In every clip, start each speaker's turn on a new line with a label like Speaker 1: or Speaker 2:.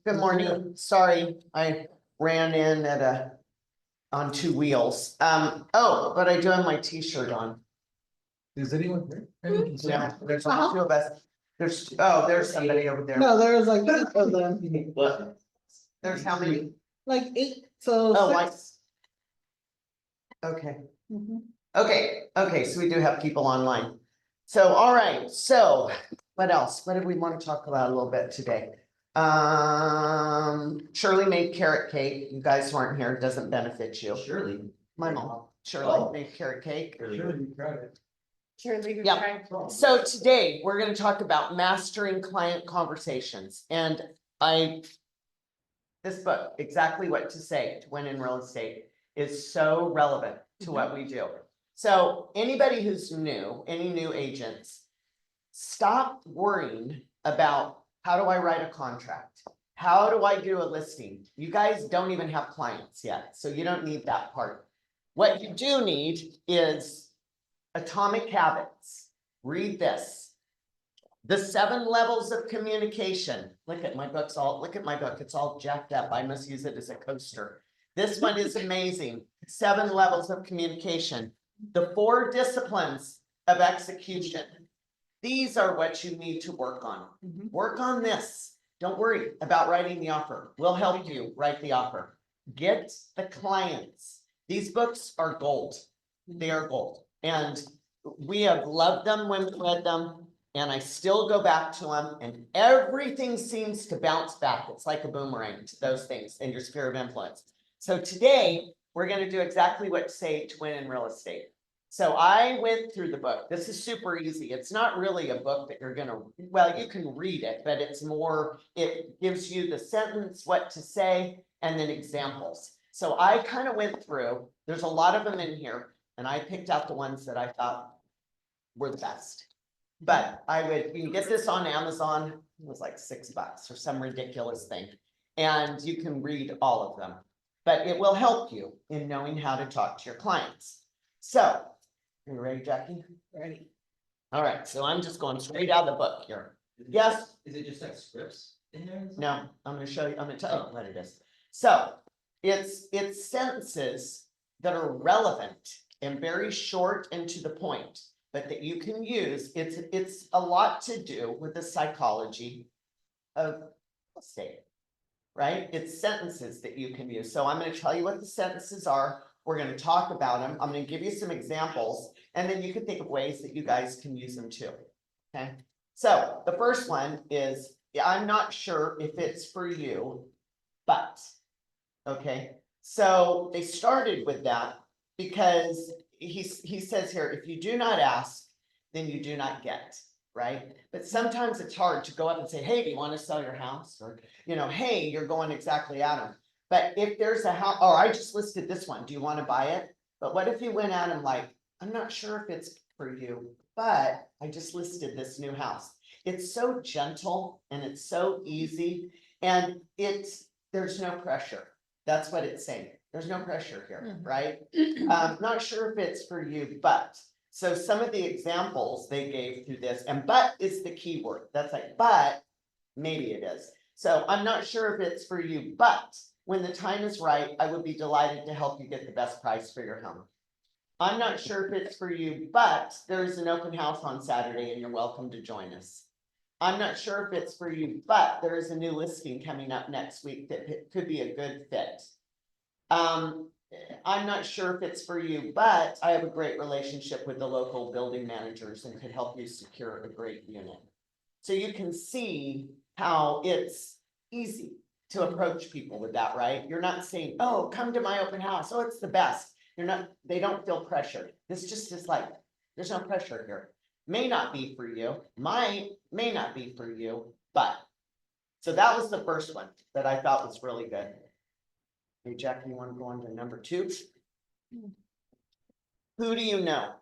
Speaker 1: Good morning. Sorry, I ran in on two wheels. Oh, but I do have my t-shirt on.
Speaker 2: Is anyone here?
Speaker 1: Yeah, there's only two of us. There's somebody over there.
Speaker 3: No, there was like 8 of them,
Speaker 1: What? There's how many?
Speaker 3: like 8, so.
Speaker 1: Oh,
Speaker 3: 6.
Speaker 1: Okay,
Speaker 3: Mhm.
Speaker 1: okay, so we do have people online. So, all right, so what else? What did we want to talk about a little bit today? Shirley made carrot cake. You guys weren't here, it doesn't benefit you.
Speaker 2: Surely.
Speaker 1: My mom, Shirley
Speaker 2: Oh.
Speaker 1: made carrot cake.
Speaker 2: Surely you tried it.
Speaker 4: Surely
Speaker 1: Yep. So today we're going to talk about mastering client conversations, and this book, Exactly What to Say to Win in Real Estate, is so relevant to what we do. So anybody who's new, any new agents, stop worrying about how do I write a contract? How do I do a listing? You guys don't even have clients yet, so you don't need that part. What you do need is Atomic Habits. Read this. The 7 levels of communication. Look at my book, it's all jacked up. I must use it as a coaster. This one is amazing. 7 levels of communication. The 4 disciplines of execution. These are what you need to work on. Work on this. Don't worry about writing the offer. We'll help you write the offer. Get the clients. These books are gold. They are gold. And we have loved them when we read them. And I still go back to them, and everything seems to bounce back. It's like a boomerang to those things in your sphere of influence. So today, we're going to do exactly what to say to win in real estate. So I went through the book. This is super easy. It's not really a book that you're going to, well, you can read it, but it's more, it gives you the sentence, what to say, and then examples. So I kind of went through, there's a lot of them in here, and I picked out the ones that I thought were the best. But you can get this on Amazon. It was like $6 or some ridiculous thing. And you can read all of them, but it will help you in knowing how to talk to your clients. So, are you ready, Jackie?
Speaker 3: Ready.
Speaker 1: All right, so I'm just going straight out of the book here. Yes?
Speaker 2: Is it just like scripts in there?
Speaker 1: No, I'm going to show you, I'm going to tell you what it is. So, it's sentences that are relevant and very short and to the point, but that you can use. It's a lot to do with the psychology of real estate, right? It's sentences that you can use. So I'm going to tell you what the sentences are. We're going to talk about them. I'm going to give you some examples, and then you can think of ways that you guys can use them too. Okay. So the first one is, I'm not sure if it's for you, but, okay. So they started with that because he says here, if you do not ask, then you do not get, right? But sometimes it's hard to go up and say, hey, do you want to sell your house? Or, hey, you're going exactly at them. But if there's a house, or I just listed this one, do you want to buy it? But what if you went out and like, I'm not sure if it's for you, but I just listed this new house. It's so gentle and it's so easy, and there's no pressure. That's what it's saying. There's no pressure here, right? Not sure if it's for you, but. So some of the examples they gave through this, and but is the key word. That's like, but maybe it is. So I'm not sure if it's for you, but when the time is right, I would be delighted to help you get the best price for your home. I'm not sure if it's for you, but there's an open house on Saturday and you're welcome to join us. I'm not sure if it's for you, but there is a new listing coming up next week that could be a good fit. I'm not sure if it's for you, but I have a great relationship with the local building managers and could help you secure a great unit. So you can see how it's easy to approach people with that, right? You're not saying, oh, come to my open house. Oh, it's the best. They don't feel pressured. This just is like, there's no pressure here. May not be for you, may not be for you, but. So that was the first one that I thought was really good. Hey, Jackie, you want to go on to number 2? Who do you know?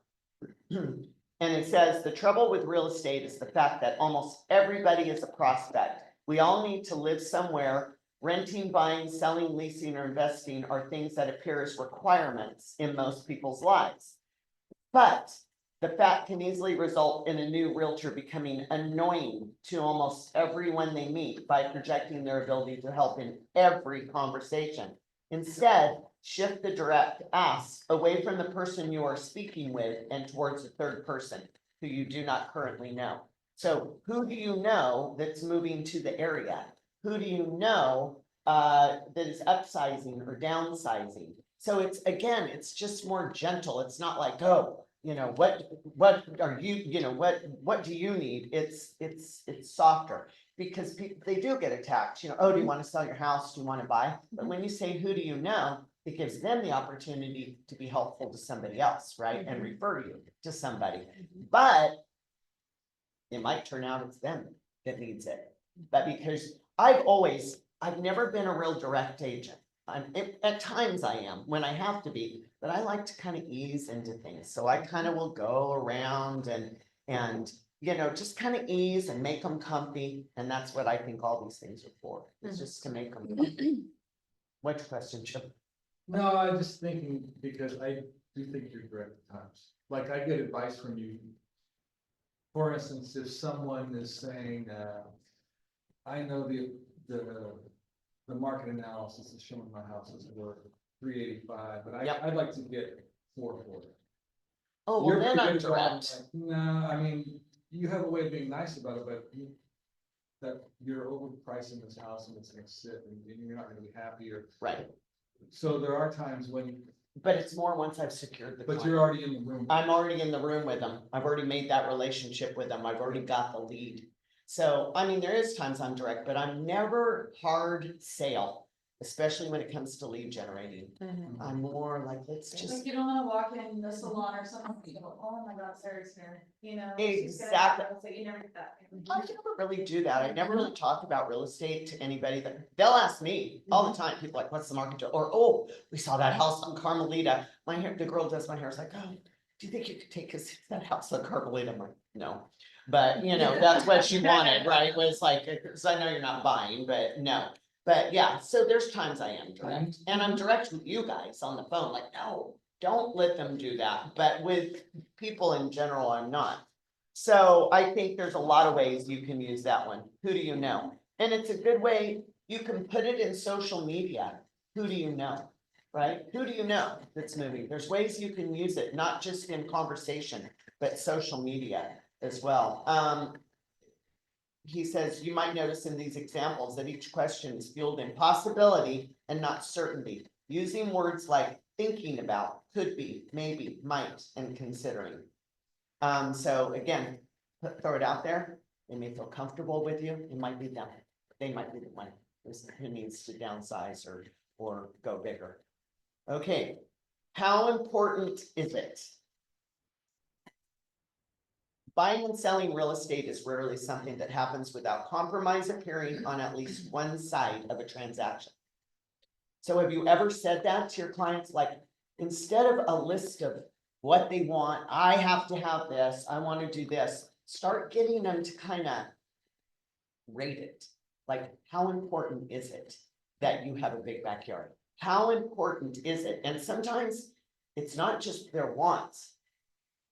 Speaker 1: And it says, the trouble with real estate is the fact that almost everybody is a prospect. We all need to live somewhere. Renting, buying, selling, leasing, or investing are things that appear as requirements in most people's lives. But The fact can easily result in a new realtor becoming annoying to almost everyone they meet by projecting their ability to help in every conversation. Instead, shift the direct ask away from the person you are speaking with and towards a third person who you do not currently know. So who do you know that's moving to the area? Who do you know that is upsizing or downsizing? So it's, again, it's just more gentle. It's not like, oh, what are you, what do you need? It's softer because people, they do get attacked, oh, do you want to sell your house? Do you want to buy? But when you say, who do you know? It gives them the opportunity to be helpful to somebody else, right? And refer you to somebody. But it might turn out it's them that needs it. But because I've never been a real direct agent. At times I am when I have to be, but I like to kind of ease into things. So I kind of will go around and just kind of ease and make them comfy. And that's what I think all these things are for, is just to make them comfy. What's your question, Chip?
Speaker 2: No, I'm just thinking, because I do think you're correct at times. Like, I get advice from you. For instance, if someone is saying, I know the market analysis is showing my house is worth 385, but
Speaker 1: Yep.
Speaker 2: I'd like to get 440.
Speaker 1: Oh, well,
Speaker 2: You're
Speaker 1: then I'm
Speaker 2: pretty good about,
Speaker 1: direct.
Speaker 2: like, no, I mean, you have a way of being nice about it, but that you're overpricing this house and it's gonna sit and you're not gonna be happy, or
Speaker 1: Right.
Speaker 2: so there are times when,
Speaker 1: But it's more once I've secured the
Speaker 2: but
Speaker 1: client.
Speaker 2: you're already in the room.
Speaker 1: I'm already in the room with them. I've already made that relationship with them. I've already got the lead. So, I mean, there is times I'm direct, but I'm never hard sale, especially when it comes to lead generating. I'm more like, let's
Speaker 4: Like
Speaker 1: just,
Speaker 4: you don't wanna walk in the salon or something, and go, oh my God, Sarah's here, she's gonna
Speaker 1: Exactly.
Speaker 4: have, so you never get that.
Speaker 1: I never really do that. I never really talk about real estate to anybody that, they'll ask me all the time. People are like, what's the market? Or, oh, we saw that house on Carmelita. My hair, the girl does my hair. It's like, oh, do you think you could take us to that house on Carmelita? I'm like, no. But that's what she wanted, right? Was like, because I know you're not buying, but no. But yeah, so there's times I am direct, and I'm direct with you guys on the phone, like, no, don't let them do that. But with people in general, I'm not. So I think there's a lot of ways you can use that one. Who do you know? And it's a good way, you can put it in social media. Who do you know? Right? Who do you know that's moving? There's ways you can use it, not just in conversation, but social media as well. He says, you might notice in these examples that each question is fueled in possibility and not certainty, using words like thinking about, could be, maybe, might, and considering. So again, throw it out there. They may feel comfortable with you. It might be them. They might be the one who needs to downsize or go bigger. Okay, how important is it? Buying and selling real estate is rarely something that happens without compromise appearing on at least one side of a transaction. So have you ever said that to your clients? Like, instead of a list of what they want, I have to have this, I want to do this, start getting them to kind of rate it. Like, how important is it that you have a big backyard? How important is it? And sometimes it's not just their wants,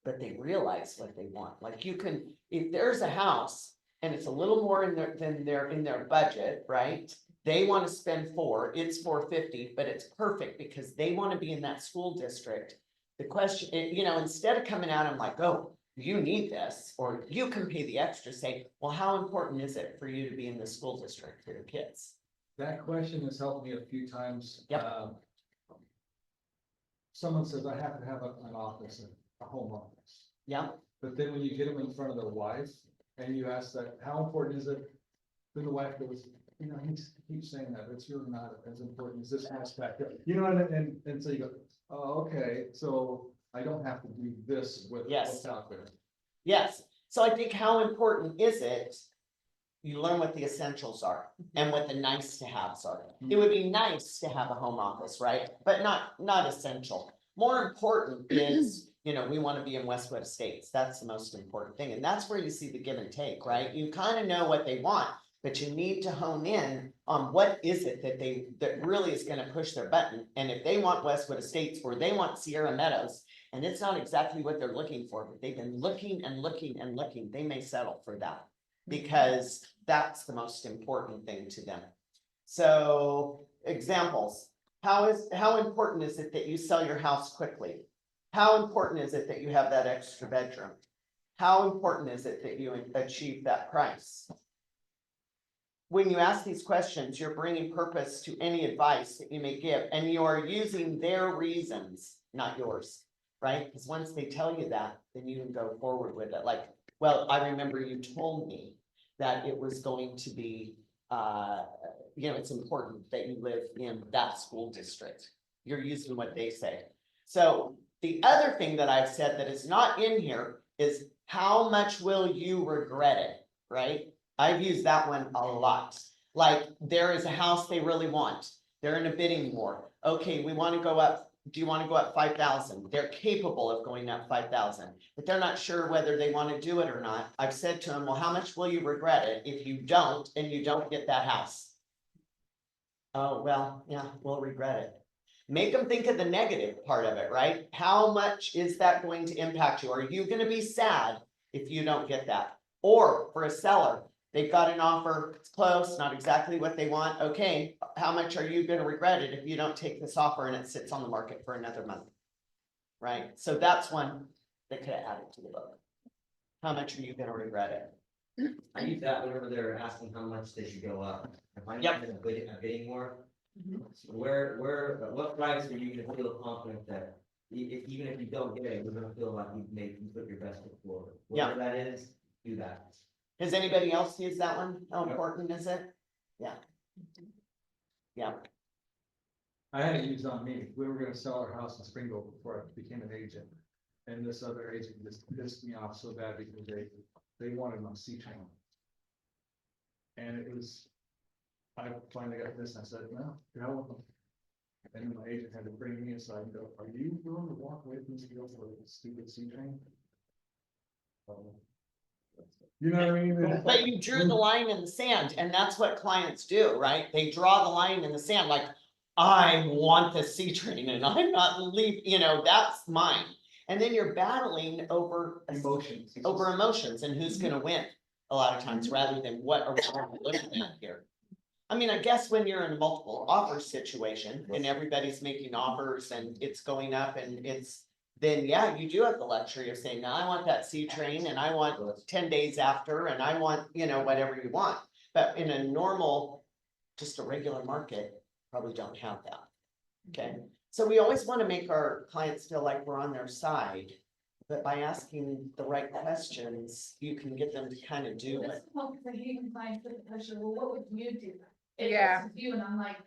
Speaker 1: but they realize what they want. Like, you can, if there's a house and it's a little more in their budget, right? They want to spend it's $450, but it's perfect because they want to be in that school district. The question, instead of coming out and like, oh, you need this, or you can pay the extra, say, well, how important is it for you to be in the school district for your kids?
Speaker 2: That question has helped me a few times.
Speaker 1: Yep.
Speaker 2: Someone says, I have to have an office, a home office.
Speaker 1: Yeah,
Speaker 2: But then when you get them in front of their wife and you ask that, how important is it? Then the wife goes, he keeps saying that, it's really not as important as this aspect. And so you go, oh, okay, so I don't have to do this with what's out there.
Speaker 1: yes. So I think how important is it? You learn what the essentials are and what the nice to haves are. It would be nice to have a home office, right? But not essential. More important is, we want to be in Westwood Estates. That's the most important thing. And that's where you see the give and take, right? You kind of know what they want, but you need to hone in on what is it that really is going to push their button. And if they want Westwood Estates or they want Sierra Meadows, and it's not exactly what they're looking for, but they've been looking and looking and looking, they may settle for that. Because that's the most important thing to them. So, examples, how important is it that you sell your house quickly? How important is it that you have that extra bedroom? How important is it that you achieve that price? When you ask these questions, you're bringing purpose to any advice that you may give, and you are using their reasons, not yours, right? Because once they tell you that, then you can go forward with it. Like, well, I remember you told me that it was going to be, it's important that you live in that school district. You're using what they say. So the other thing that I've said that is not in here is how much will you regret it, right? I've used that one a lot. Like, there is a house they really want. They're in a bidding war. Okay, we want to go up. Do you want to go up 5,000? They're capable of going up 5,000, but they're not sure whether they want to do it or not. I've said to them, well, how much will you regret it if you don't, and you don't get that house? Oh, well, yeah, we'll regret it. Make them think of the negative part of it, right? How much is that going to impact you? Are you going to be sad if you don't get that? Or for a seller, they've got an offer, it's close, not exactly what they want. Okay, how much are you going to regret it if you don't take this offer and it sits on the market for another month? Right? So that's one that could have added to the book. How much are you going to regret it?
Speaker 5: I use that whenever they're asking how much they should go up. If I'm
Speaker 1: Yep.
Speaker 5: in a bidding war, what price are you gonna feel confident that even if you don't get it, you're gonna feel like you put your best foot forward?
Speaker 1: Yeah.
Speaker 5: Whatever that is, do that.
Speaker 1: Has anybody else used that one? How important is it? Yeah. Yeah.
Speaker 2: I had it used on me. We were gonna sell our house in Springville before I became an agent. And this other agent just pissed me off so bad because they wanted my C channel. And it was, I finally got this, and I said, no, you're not welcome. And then my agent had to bring me aside and go, are you willing to walk away from this deal for a stupid C train? You know what I mean?
Speaker 1: But you drew the line in the sand, and that's what clients do, right? They draw the line in the sand, like, I want the C train and I'm not leaving, that's mine. And then you're battling over
Speaker 2: Emotions.
Speaker 1: emotions and who's gonna win a lot of times rather than what are we looking at here. I mean, I guess when you're in a multiple offer situation and everybody's making offers and it's going up and then yeah, you do have the luxury of saying, now I want that C train and I want 10 days after and I want, whatever you want. But in a normal, just a regular market, probably don't have that. Okay, so we always want to make our clients feel like we're on their side. But by asking the right questions, you can get them to kind of do
Speaker 4: This
Speaker 1: it.
Speaker 4: is helpful for you and clients with the pressure, well, what would you do? If
Speaker 6: Yeah.
Speaker 4: it's you and I'm like,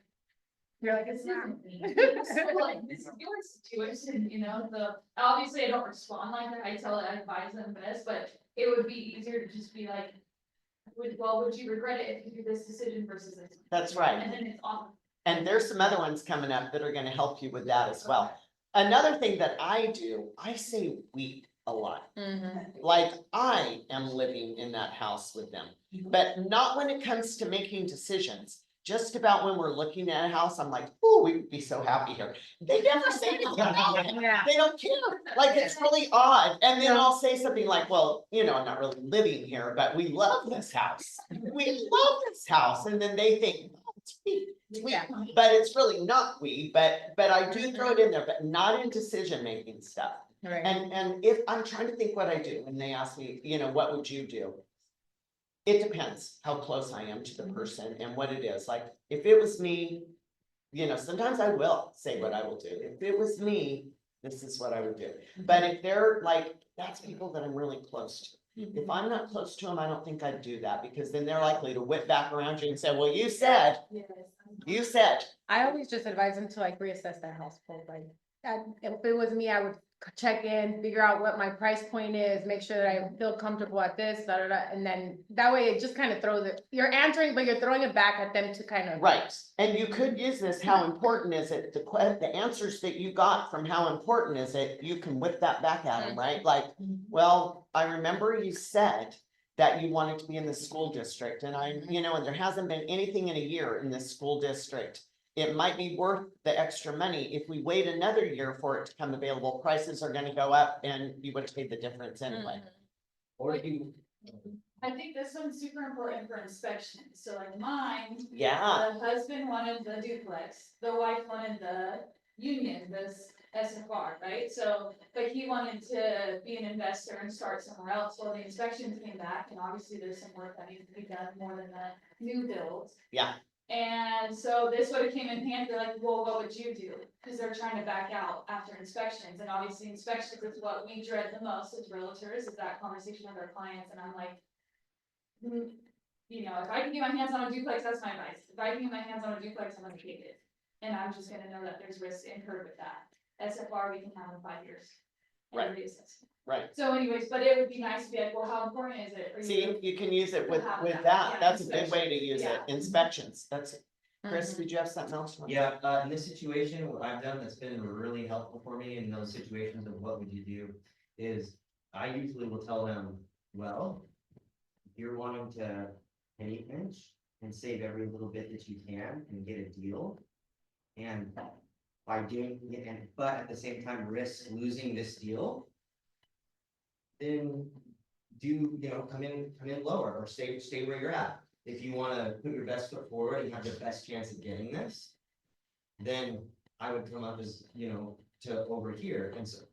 Speaker 6: You're like,
Speaker 4: this
Speaker 6: it's not.
Speaker 4: isn't me. So like, this is your situation, obviously I don't respond like that, I advise them best, but it would be easier to just be like, would you regret it if you do this decision versus this?
Speaker 1: That's right.
Speaker 4: And then it's off.
Speaker 1: And there's some other ones coming up that are gonna help you with that as well. Another thing that I do, I say we a lot. Like, I am living in that house with them, but not when it comes to making decisions. Just about when we're looking at a house, I'm like, oh, we would be so happy here. They never say anything about it.
Speaker 6: Yeah.
Speaker 1: They don't care. Like, it's really odd. And then I'll say something like, well, I'm not really living here, but we love this house. We love this house. And then they think, oh, it's we.
Speaker 6: Yeah.
Speaker 1: But it's really not we, but I do throw it in there, but not in decision-making stuff.
Speaker 6: Right.
Speaker 1: And if I'm trying to think what I do when they ask me, what would you do? It depends how close I am to the person and what it is. Like, if it was me, sometimes I will say what I will do. If it was me, this is what I would do. But if they're like, that's people that I'm really close to. If I'm not close to them, I don't think I'd do that because then they're likely to whip back around you and say, well, you said.
Speaker 6: I always just advise them to like reassess their household, like, if it was me, I would check in, figure out what my price point is, make sure that I feel comfortable at this, and then that way it just kind of throws it, you're answering, but you're throwing it back at them to kind of.
Speaker 1: Right, and you could use this, how important is it, the answers that you got from how important is it, you can whip that back at them, right? Like, well, I remember you said that you wanted to be in the school district, and and there hasn't been anything in a year in this school district. it might be worth the extra money. If we wait another year for it to come available, prices are gonna go up and you would pay the difference anyway.
Speaker 5: Or you,
Speaker 4: I think this one's super important for inspections, so like mine,
Speaker 1: Yeah,
Speaker 4: the husband wanted the duplex, the wife wanted the union, this SFR, right? So, but he wanted to be an investor and start somewhere else, well, the inspections came back, and obviously there's some work that needs to be done more than the new builds.
Speaker 1: Yeah.
Speaker 4: And so this would have came in handy, like, well, what would you do? Cause they're trying to back out after inspections, and obviously inspections is what we dread the most as realtors, is that conversation with our clients, and I'm like, you know, if I can get my hands on a duplex, that's my advice. If I can get my hands on a duplex, I'm gonna take it. And I'm just gonna know that there's risk incurred with that. SFR, we can have in 5 years. And
Speaker 1: Right.
Speaker 4: reassess.
Speaker 1: right.
Speaker 4: So anyways, but it would be nice to be like, well, how important is it for
Speaker 1: See,
Speaker 4: you?
Speaker 1: you can use it with
Speaker 4: Have
Speaker 1: with
Speaker 4: that,
Speaker 1: that.
Speaker 4: yeah,
Speaker 1: That's a good way to
Speaker 4: inspection,
Speaker 1: use it.
Speaker 4: yeah.
Speaker 1: Inspections. That's, Chris,
Speaker 6: Mhm.
Speaker 1: did you have something else?
Speaker 5: yeah, in this situation, what I've done that's been really helpful for me in those situations of what would you do, is I usually will tell them, well, if you're wanting to penny pinch and save every little bit that you can and get a deal. And by doing, and, but at the same time risk losing this deal. Then come in lower or stay where you're at. If you wanna put your best foot forward and have the best chance of getting this. Then I would come up as, to over here, and so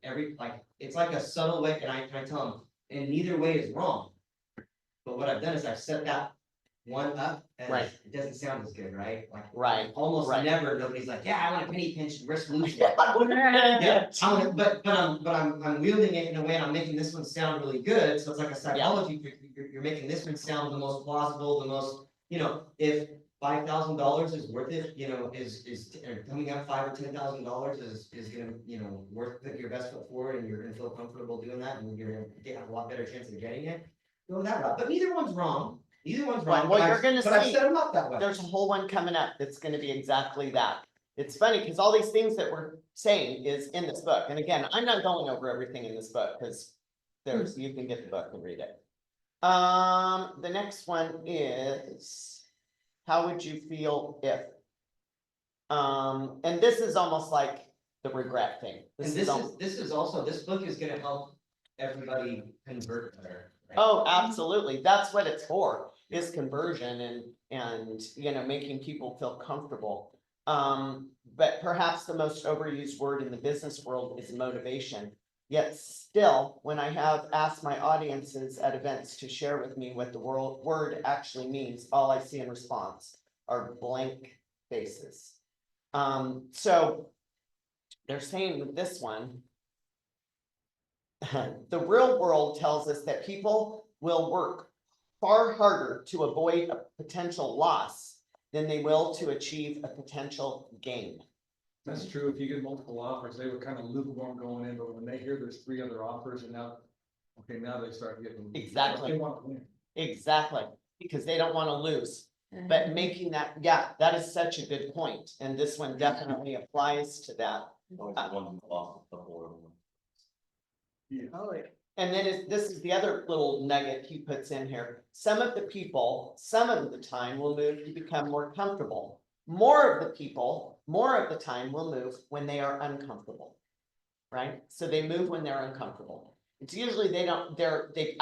Speaker 5: it's like a subtle way, and I tell them, and neither way is wrong. But what I've done is I've set that one up, and
Speaker 1: Right.
Speaker 5: it doesn't sound as good, right? Like,
Speaker 1: Right.
Speaker 5: almost
Speaker 1: right.
Speaker 5: never, nobody's like, yeah, I want a penny pinch and risk losing.
Speaker 1: Yeah,
Speaker 5: Yeah, I'm wielding it in a way, and I'm making this one sound really good, so it's like a psychology, you're making this one sound the most plausible, the most, if $5,000 is worth it, is coming up $5,000 or $10,000 is gonna, worth putting your best foot forward, and you're gonna feel comfortable doing that, and you're gonna have a lot better chance of getting it, go that route, but neither one's wrong. Neither one's wrong.
Speaker 1: Well,
Speaker 5: but
Speaker 1: you're
Speaker 5: I've-
Speaker 1: gonna
Speaker 5: but I've
Speaker 1: see.
Speaker 5: set them up that way.
Speaker 1: There's a whole one coming up that's gonna be exactly that. It's funny, because all these things that we're saying is in this book, and again, I'm not going over everything in this book, because you can get the book and read it. The next one is, how would you feel if? And this is almost like the regret thing.
Speaker 5: And this book is gonna help everybody convert better. right?
Speaker 1: Oh, absolutely. That's what it's for, is conversion and, making people feel comfortable. But perhaps the most overused word in the business world is motivation. Yet still, when I have asked my audiences at events to share with me what the word actually means, all I see in response are blank faces. So they're saying with this one, the real world tells us that people will work far harder to avoid a potential loss than they will to achieve a potential gain.
Speaker 2: That's true. If you get multiple offers, they were kind of lukewarm going in, but when they hear there's 3 other offers and now they start getting.
Speaker 1: Exactly.
Speaker 2: They want to win.
Speaker 1: Exactly, because they don't want to lose.
Speaker 6: Mhm.
Speaker 1: But making that, that is such a good point, and this one definitely applies to that.
Speaker 3: Oh, yeah.
Speaker 1: And then this is the other little nugget he puts in here. Some of the people, some of the time will move to become more comfortable. More of the people, more of the time will move when they are uncomfortable. Right? So they move when they're uncomfortable. It's usually they've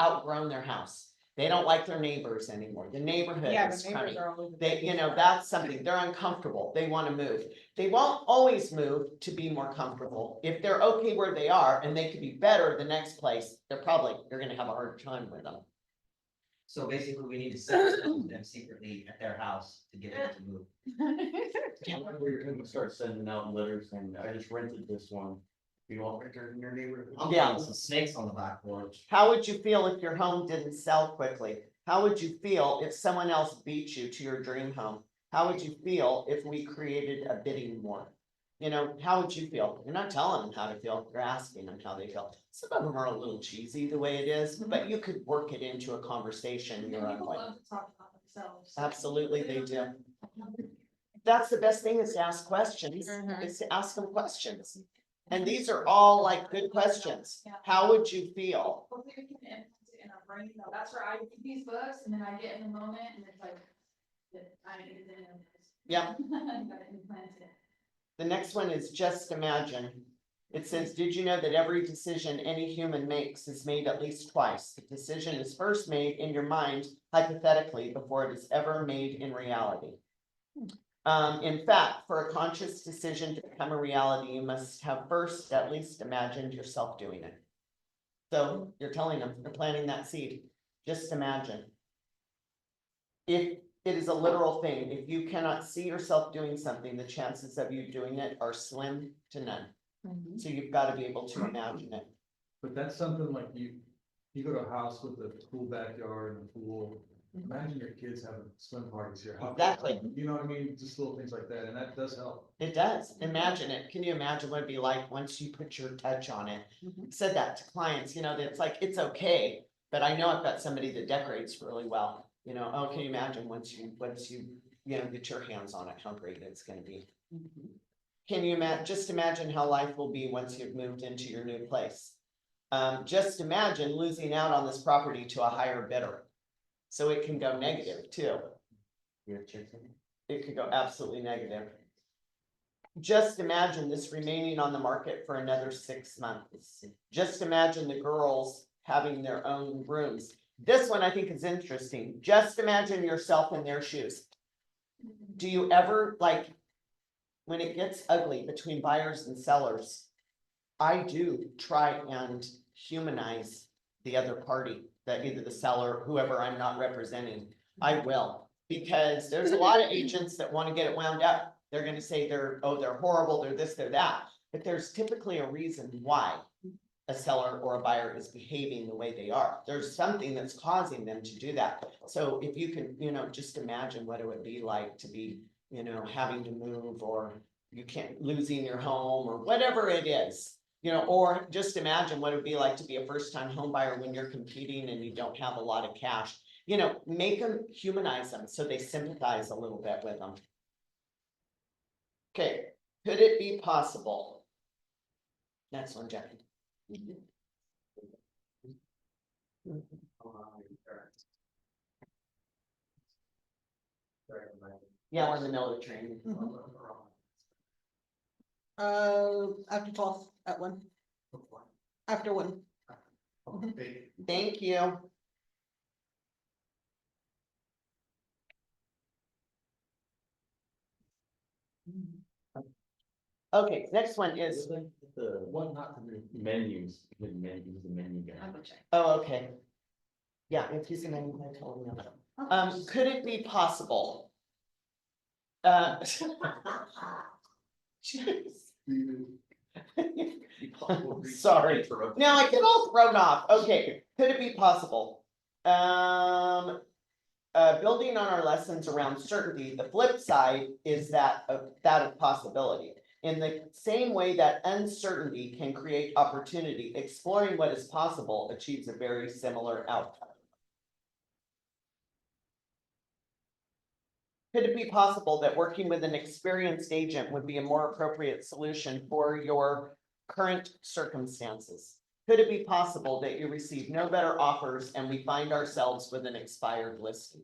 Speaker 1: outgrown their house. They don't like their neighbors anymore. The neighborhood
Speaker 6: Yeah,
Speaker 1: is
Speaker 6: the neighbors
Speaker 1: crummy.
Speaker 6: are always.
Speaker 1: That's something, they're uncomfortable, they wanna move. They won't always move to be more comfortable. If they're okay where they are and they could be better the next place, you're gonna have a hard time with them.
Speaker 5: So basically, we need to set them secretly at their house to get them to move.
Speaker 7: We're gonna start sending out letters and I just rented this one. You want renters in your neighborhood?
Speaker 5: I'm
Speaker 1: Yeah.
Speaker 5: putting some snakes on the back porch.
Speaker 1: How would you feel if your home didn't sell quickly? How would you feel if someone else beat you to your dream home? How would you feel if we created a bidding war? How would you feel? You're not telling them how to feel, you're asking them how they feel. Some of them are a little cheesy the way it is, but you could work it into a conversation your own
Speaker 4: People
Speaker 1: way.
Speaker 4: love to talk about themselves.
Speaker 1: Absolutely, they do. That's the best thing, is to ask questions,
Speaker 6: Mhm.
Speaker 1: is to ask them questions. And these are all like good questions. How would you feel?
Speaker 4: Hopefully we can influence it in our brain, that's where I read these books, and then I get in the moment, and it's like, I need to.
Speaker 1: Yeah.
Speaker 4: Got it implanted.
Speaker 1: The next one is just imagine. It says, did you know that every decision any human makes is made at least twice? The decision is first made in your mind hypothetically before it is ever made in reality. In fact, for a conscious decision to become a reality, you must have first at least imagined yourself doing it. So you're telling them, you're planting that seed. Just imagine. If it is a literal thing, if you cannot see yourself doing something, the chances of you doing it are slim to none. So you've got to be able to imagine it.
Speaker 2: But that's something like you go to a house with a cool backyard and a pool. Imagine your kids having swim parties here. How-
Speaker 1: Exactly.
Speaker 2: You know what I mean? Just little things like that, and that does help.
Speaker 1: It does. Imagine it. Can you imagine what it'd be like once you put your touch on it? Said that to clients, that it's like, it's okay, but I know I've got somebody that decorates really well. Oh, can you imagine once you get your hands on it, how great it's gonna be. Can you just imagine how life will be once you've moved into your new place? Just imagine losing out on this property to a higher bidder. So it can go negative too.
Speaker 5: You have chicks in it?
Speaker 1: It could go absolutely negative. Just imagine this remaining on the market for another 6 months. Just imagine the girls having their own rooms. This one I think is interesting. Just imagine yourself in their shoes. Do you ever, like, when it gets ugly between buyers and sellers, I do try and humanize the other party, that either the seller, whoever I'm not representing, I will. Because there's a lot of agents that want to get it wound up. They're gonna say they're horrible, they're this, they're that. But there's typically a reason why a seller or a buyer is behaving the way they are. There's something that's causing them to do that. So if you can, just imagine what it would be like to be, having to move, or you can't, losing your home, or whatever it is. Or just imagine what it would be like to be a first-time home buyer when you're competing and you don't have a lot of cash. Make them, humanize them so they sympathize a little bit with them. Okay, could it be possible? Next one, Jackie. Yeah, we're in the middle of the training.
Speaker 3: After 12 at 1, after 1.
Speaker 1: Thank you. Okay, next one is,
Speaker 7: The
Speaker 2: What not to do.
Speaker 7: menus, the menu guy.
Speaker 4: I'm gonna check.
Speaker 1: oh, okay. Yeah, if he's an name, I told him. Could it be possible? Jeez. Sorry. Now I get all thrown off. Okay, could it be possible? Building on our lessons around certainty, the flip side is that of possibility. In the same way that uncertainty can create opportunity, exploring what is possible achieves a very similar outcome. Could it be possible that working with an experienced agent would be a more appropriate solution for your current circumstances? Could it be possible that you receive no better offers and we find ourselves with an expired listing?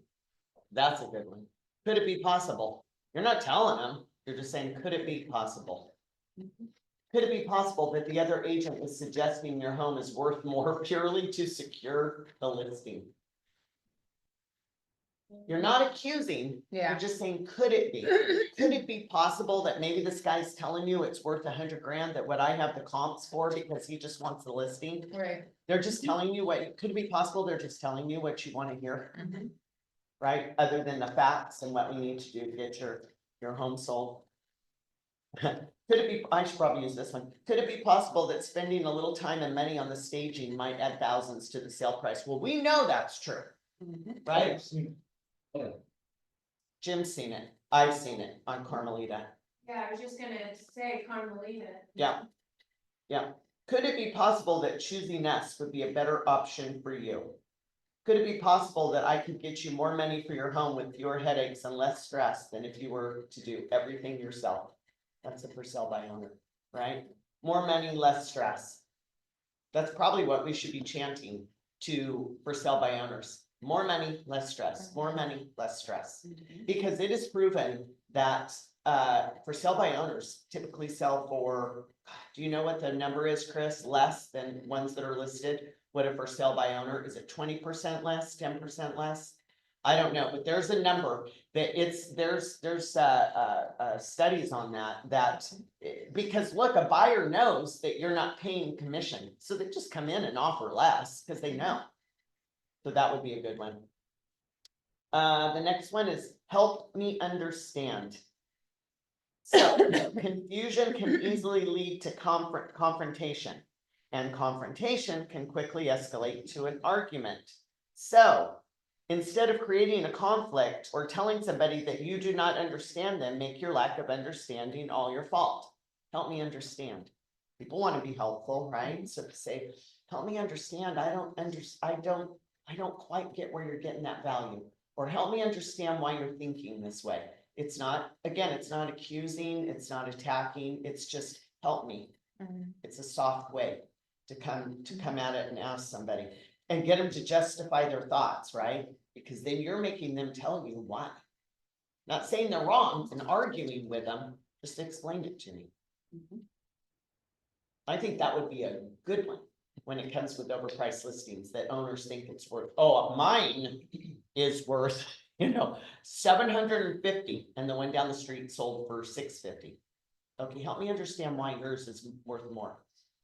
Speaker 1: That's a good one. Could it be possible? You're not telling them, you're just saying, could it be possible? Could it be possible that the other agent is suggesting your home is worth more purely to secure the listing? You're not accusing,
Speaker 6: Yeah.
Speaker 1: you're just saying, could it be? Could it be possible that maybe this guy's telling you it's worth 100 grand, that what I have the comps for because he just wants the listing?
Speaker 6: Right.
Speaker 1: They're just telling you could it be possible they're just telling you what you want to hear? Right, other than the facts and what we need to do to get your home sold. Could it be, I should probably use this one. Could it be possible that spending a little time and money on the staging might add thousands to the sale price? Well, we know that's true, right? Jim's seen it. I've seen it on Carmelita.
Speaker 4: Yeah, I was just gonna say Carmelita.
Speaker 1: Yeah. Yeah. Could it be possible that choosing us would be a better option for you? Could it be possible that I could get you more money for your home with fewer headaches and less stress than if you were to do everything yourself? That's a for sale by owner, right? More money, less stress. That's probably what we should be chanting to for sale by owners. more money, less stress, more money, less stress. Because it is proven that, for sale by owners typically sell for, do you know what the number is, Chris? Less than ones that are listed? What if for sale by owner, is it 20% less, 10% less? I don't know, but there's a number that there's studies on that, because look, a buyer knows that you're not paying commission, so they just come in and offer less, because they know. So that would be a good one. The next one is help me understand. So confusion can easily lead to confrontation, and confrontation can quickly escalate to an argument. So instead of creating a conflict or telling somebody that you do not understand them, make your lack of understanding all your fault. Help me understand. People want to be helpful, right? So to say, help me understand, I don't quite get where you're getting that value. Or help me understand why you're thinking this way. It's not, again, it's not accusing, it's not attacking, it's just help me. It's a soft way to come at it and ask somebody and get them to justify their thoughts, right? Because then you're making them tell you why. Not saying they're wrong and arguing with them, just explain it to me. I think that would be a good one when it comes with overpriced listings that owners think it's worth. Oh, mine is worth, 750, and the one down the street sold for 650. Okay, help me understand why yours is worth more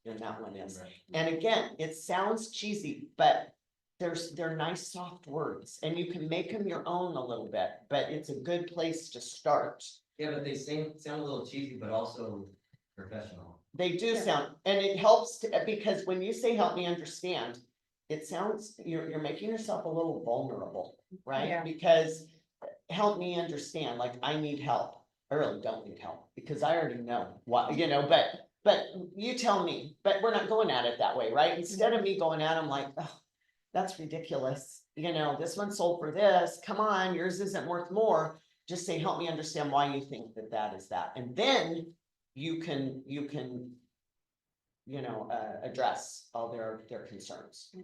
Speaker 1: than that one is. And again, it sounds cheesy, but they're nice soft words, and you can make them your own a little bit, but it's a good place to start.
Speaker 5: Yeah, but they sound a little cheesy, but also professional.
Speaker 1: They do sound, and it helps because when you say help me understand, it sounds, you're making yourself a little vulnerable, right?
Speaker 6: Yeah.
Speaker 1: Because help me understand, like I need help. I really don't need help because I already know what, but you tell me, but we're not going at it that way, right? Instead of me going at them like, oh, that's ridiculous. This one sold for this. Come on, yours isn't worth more. Just say, help me understand why you think that is that. And then you can address all their concerns.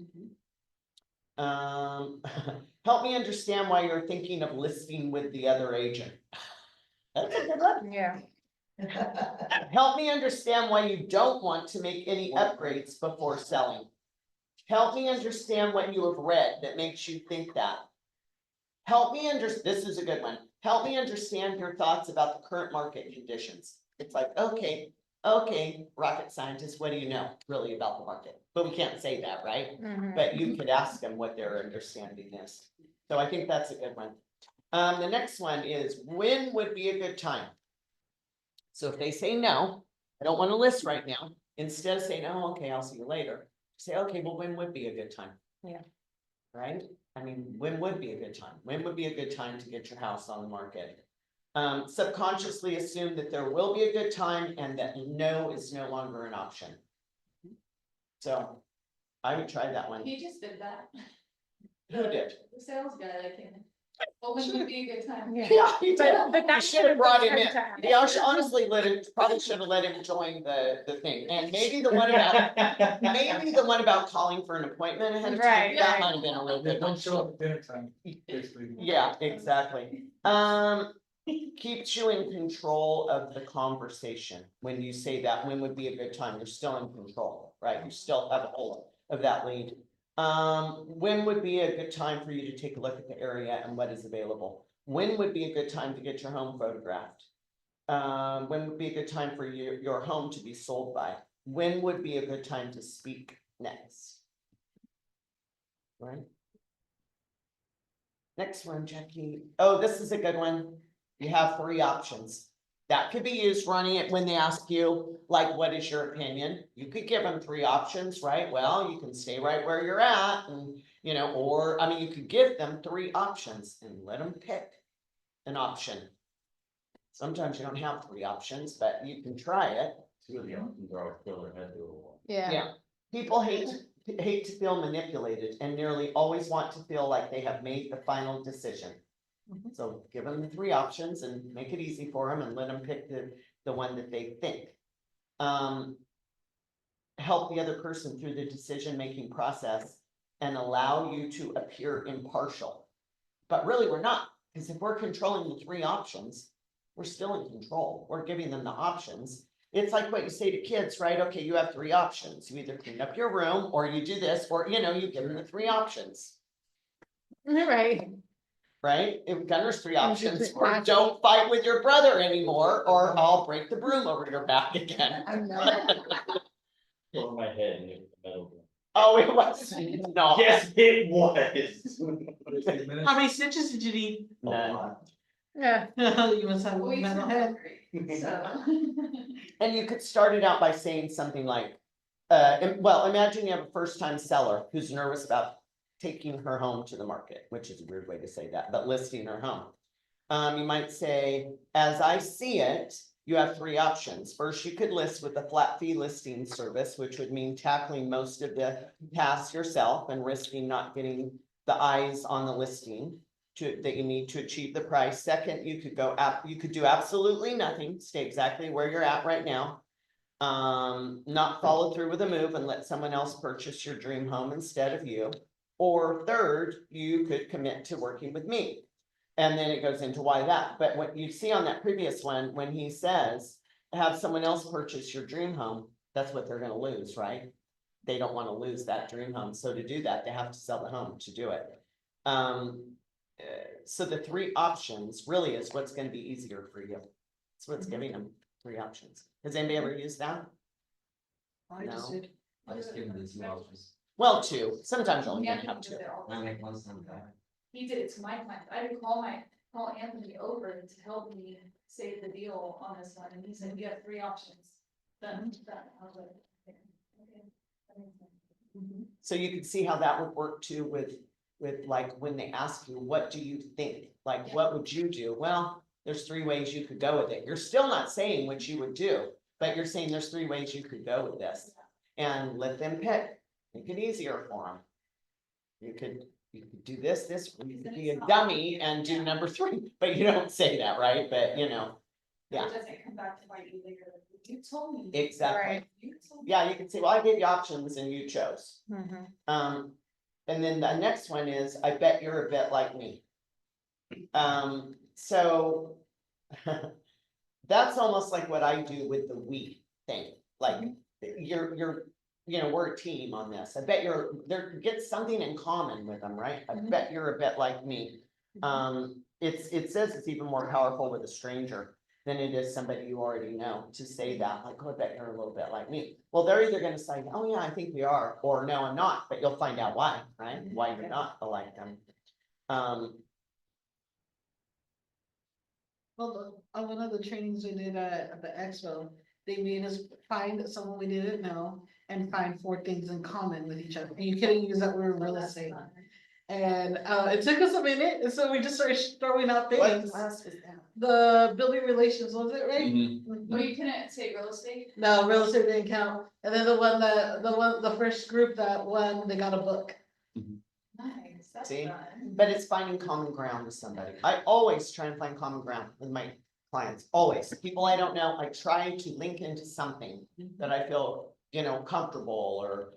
Speaker 1: Help me understand why you're thinking of listing with the other agent. That's a good one.
Speaker 6: Yeah.
Speaker 1: Help me understand why you don't want to make any upgrades before selling. Help me understand what you have read that makes you think that. Help me this is a good one. Help me understand your thoughts about the current market conditions. It's like, okay, rocket scientist, what do you know really about the market? But we can't say that, right? But you could ask them what their understanding is. So I think that's a good one. The next one is, when would be a good time? So if they say no, I don't want to list right now, instead of saying, oh, okay, I'll see you later, say, okay, well, when would be a good time?
Speaker 6: Yeah.
Speaker 1: Right? I mean, when would be a good time? When would be a good time to get your house on the market? Subconsciously assume that there will be a good time and that no is no longer an option. So I would try that one.
Speaker 4: He just did that.
Speaker 1: Who did?
Speaker 4: The sales guy that came in. Well, when would be a good time?
Speaker 6: Yeah.
Speaker 1: Yeah, he did.
Speaker 6: But
Speaker 1: I
Speaker 6: that
Speaker 1: should have brought him in.
Speaker 6: time to ask.
Speaker 1: Yeah, I should honestly probably should have let him join the thing. And maybe the one about calling for an appointment ahead of time,
Speaker 6: Right,
Speaker 1: that
Speaker 6: right.
Speaker 1: might have been a real good one.
Speaker 2: Don't show up at dinner time, basically.
Speaker 1: Yeah, exactly. Keeps you in control of the conversation. When you say that, when would be a good time? You're still in control, right? You still have a hold of that lead. When would be a good time for you to take a look at the area and what is available? When would be a good time to get your home photographed? When would be a good time for your home to be sold by? When would be a good time to speak next? Right? Next one, Jackie. Oh, this is a good one. You have 3 options. That could be used running it when they ask you, like, what is your opinion? You could give them 3 options, right? Well, you can stay right where you're at and, or, I mean, you could give them 3 options and let them pick an option. Sometimes you don't have 3 options, but you can try it.
Speaker 7: 2 of the options are fill their head to a wall.
Speaker 6: Yeah.
Speaker 1: People hate to feel manipulated and nearly always want to feel like they have made the final decision. So give them the 3 options and make it easy for them and let them pick the one that they think. Help the other person through the decision-making process. and allow you to appear impartial. But really, we're not, because if we're controlling the three options, we're still in control. We're giving them the options. It's like what you say to kids, right? Okay, you have three options. You either clean up your room, or you do this, or, you know, you give them the three options,
Speaker 6: Right.
Speaker 1: right? If Gunner's three
Speaker 6: And you
Speaker 1: options
Speaker 6: could
Speaker 1: were
Speaker 6: pass it.
Speaker 1: don't fight with your brother anymore, or I'll break the broom over your back again.
Speaker 6: I know.
Speaker 7: Over my head and it was metal.
Speaker 1: Oh, it was, no.
Speaker 7: Yes, it was.
Speaker 3: How many stitches did you need?
Speaker 1: None.
Speaker 6: Yeah.
Speaker 3: You must have a
Speaker 4: We
Speaker 3: metal
Speaker 4: turned
Speaker 3: head.
Speaker 4: out great, so.
Speaker 1: And you could start it out by saying something like, well, imagine you have a first-time seller who's nervous about taking her home to the market, which is a weird way to say that, but listing her home. You might say, as I see it, you have three options. First, you could list with a flat fee listing service, which would mean tackling most of the tasks yourself and risking not getting the eyes on the listing that you need to achieve the price. Second, you could you could do absolutely nothing, stay exactly where you're at right now. Not follow through with a move and let someone else purchase your dream home instead of you. Or third, you could commit to working with me. And then it goes into why that, but what you see on that previous one, when he says, have someone else purchase your dream home, that's what they're gonna lose, right? They don't wanna lose that dream home, so to do that, they have to sell the home to do it. So the three options really is what's gonna be easier for you. It's what's giving them three options. Has anybody ever used that?
Speaker 3: I just
Speaker 1: No.
Speaker 3: did.
Speaker 5: I just give them the two options.
Speaker 1: Well, two, sometimes you're only
Speaker 4: Yeah,
Speaker 1: gonna have
Speaker 4: he
Speaker 1: two.
Speaker 4: does it all the
Speaker 5: I
Speaker 4: time.
Speaker 5: make one sound back.
Speaker 4: He did it to my client. I would call Anthony over to help me save the deal on this one, and he said, you have three options. Then, I was like, okay. That makes sense.
Speaker 1: So you can see how that would work too with like when they ask you, what do you think? Like, what would you do? Well, there's three ways you could go with it. You're still not saying what you would do, but you're saying there's three ways you could go with this. And let them pick, make it easier for them. You could do this, or you could be a dummy and do number three, but you don't say that, right? But you know, yeah.
Speaker 4: It doesn't come back to bite you later. You told me.
Speaker 1: Exactly.
Speaker 6: Right.
Speaker 4: You told me.
Speaker 1: Yeah, you can say, well, I gave you options and you chose.
Speaker 6: Mhm.
Speaker 1: And then the next one is, I bet you're a bit like me. So that's almost like what I do with the we thing, like you're, you know, we're a team on this. I bet get something in common with them, right? I bet you're a bit like me. It says it's even more powerful with a stranger than it is somebody you already know to say that, like, oh, I bet you're a little bit like me. Well, they're either gonna say, oh yeah, I think we are, or no, I'm not, but you'll find out why, right? Why you're not like them.
Speaker 3: Well, on one of the trainings we did at the expo, they made us find someone we didn't know and find 4 things in common with each other. And you couldn't use that word real estate. And it took us a minute, and so we just started throwing out
Speaker 1: What
Speaker 3: things.
Speaker 1: class was that?
Speaker 3: The building relations, was it right?
Speaker 4: Oh, you couldn't say real estate?
Speaker 3: No, real estate didn't count. And then the first group that won, they got a book.
Speaker 4: Nice, that's
Speaker 1: See?
Speaker 4: fun.
Speaker 1: But it's finding common ground with somebody. I always try and find common ground with my clients, always. People I don't know, I try to link into something that I feel, you know, comfortable, or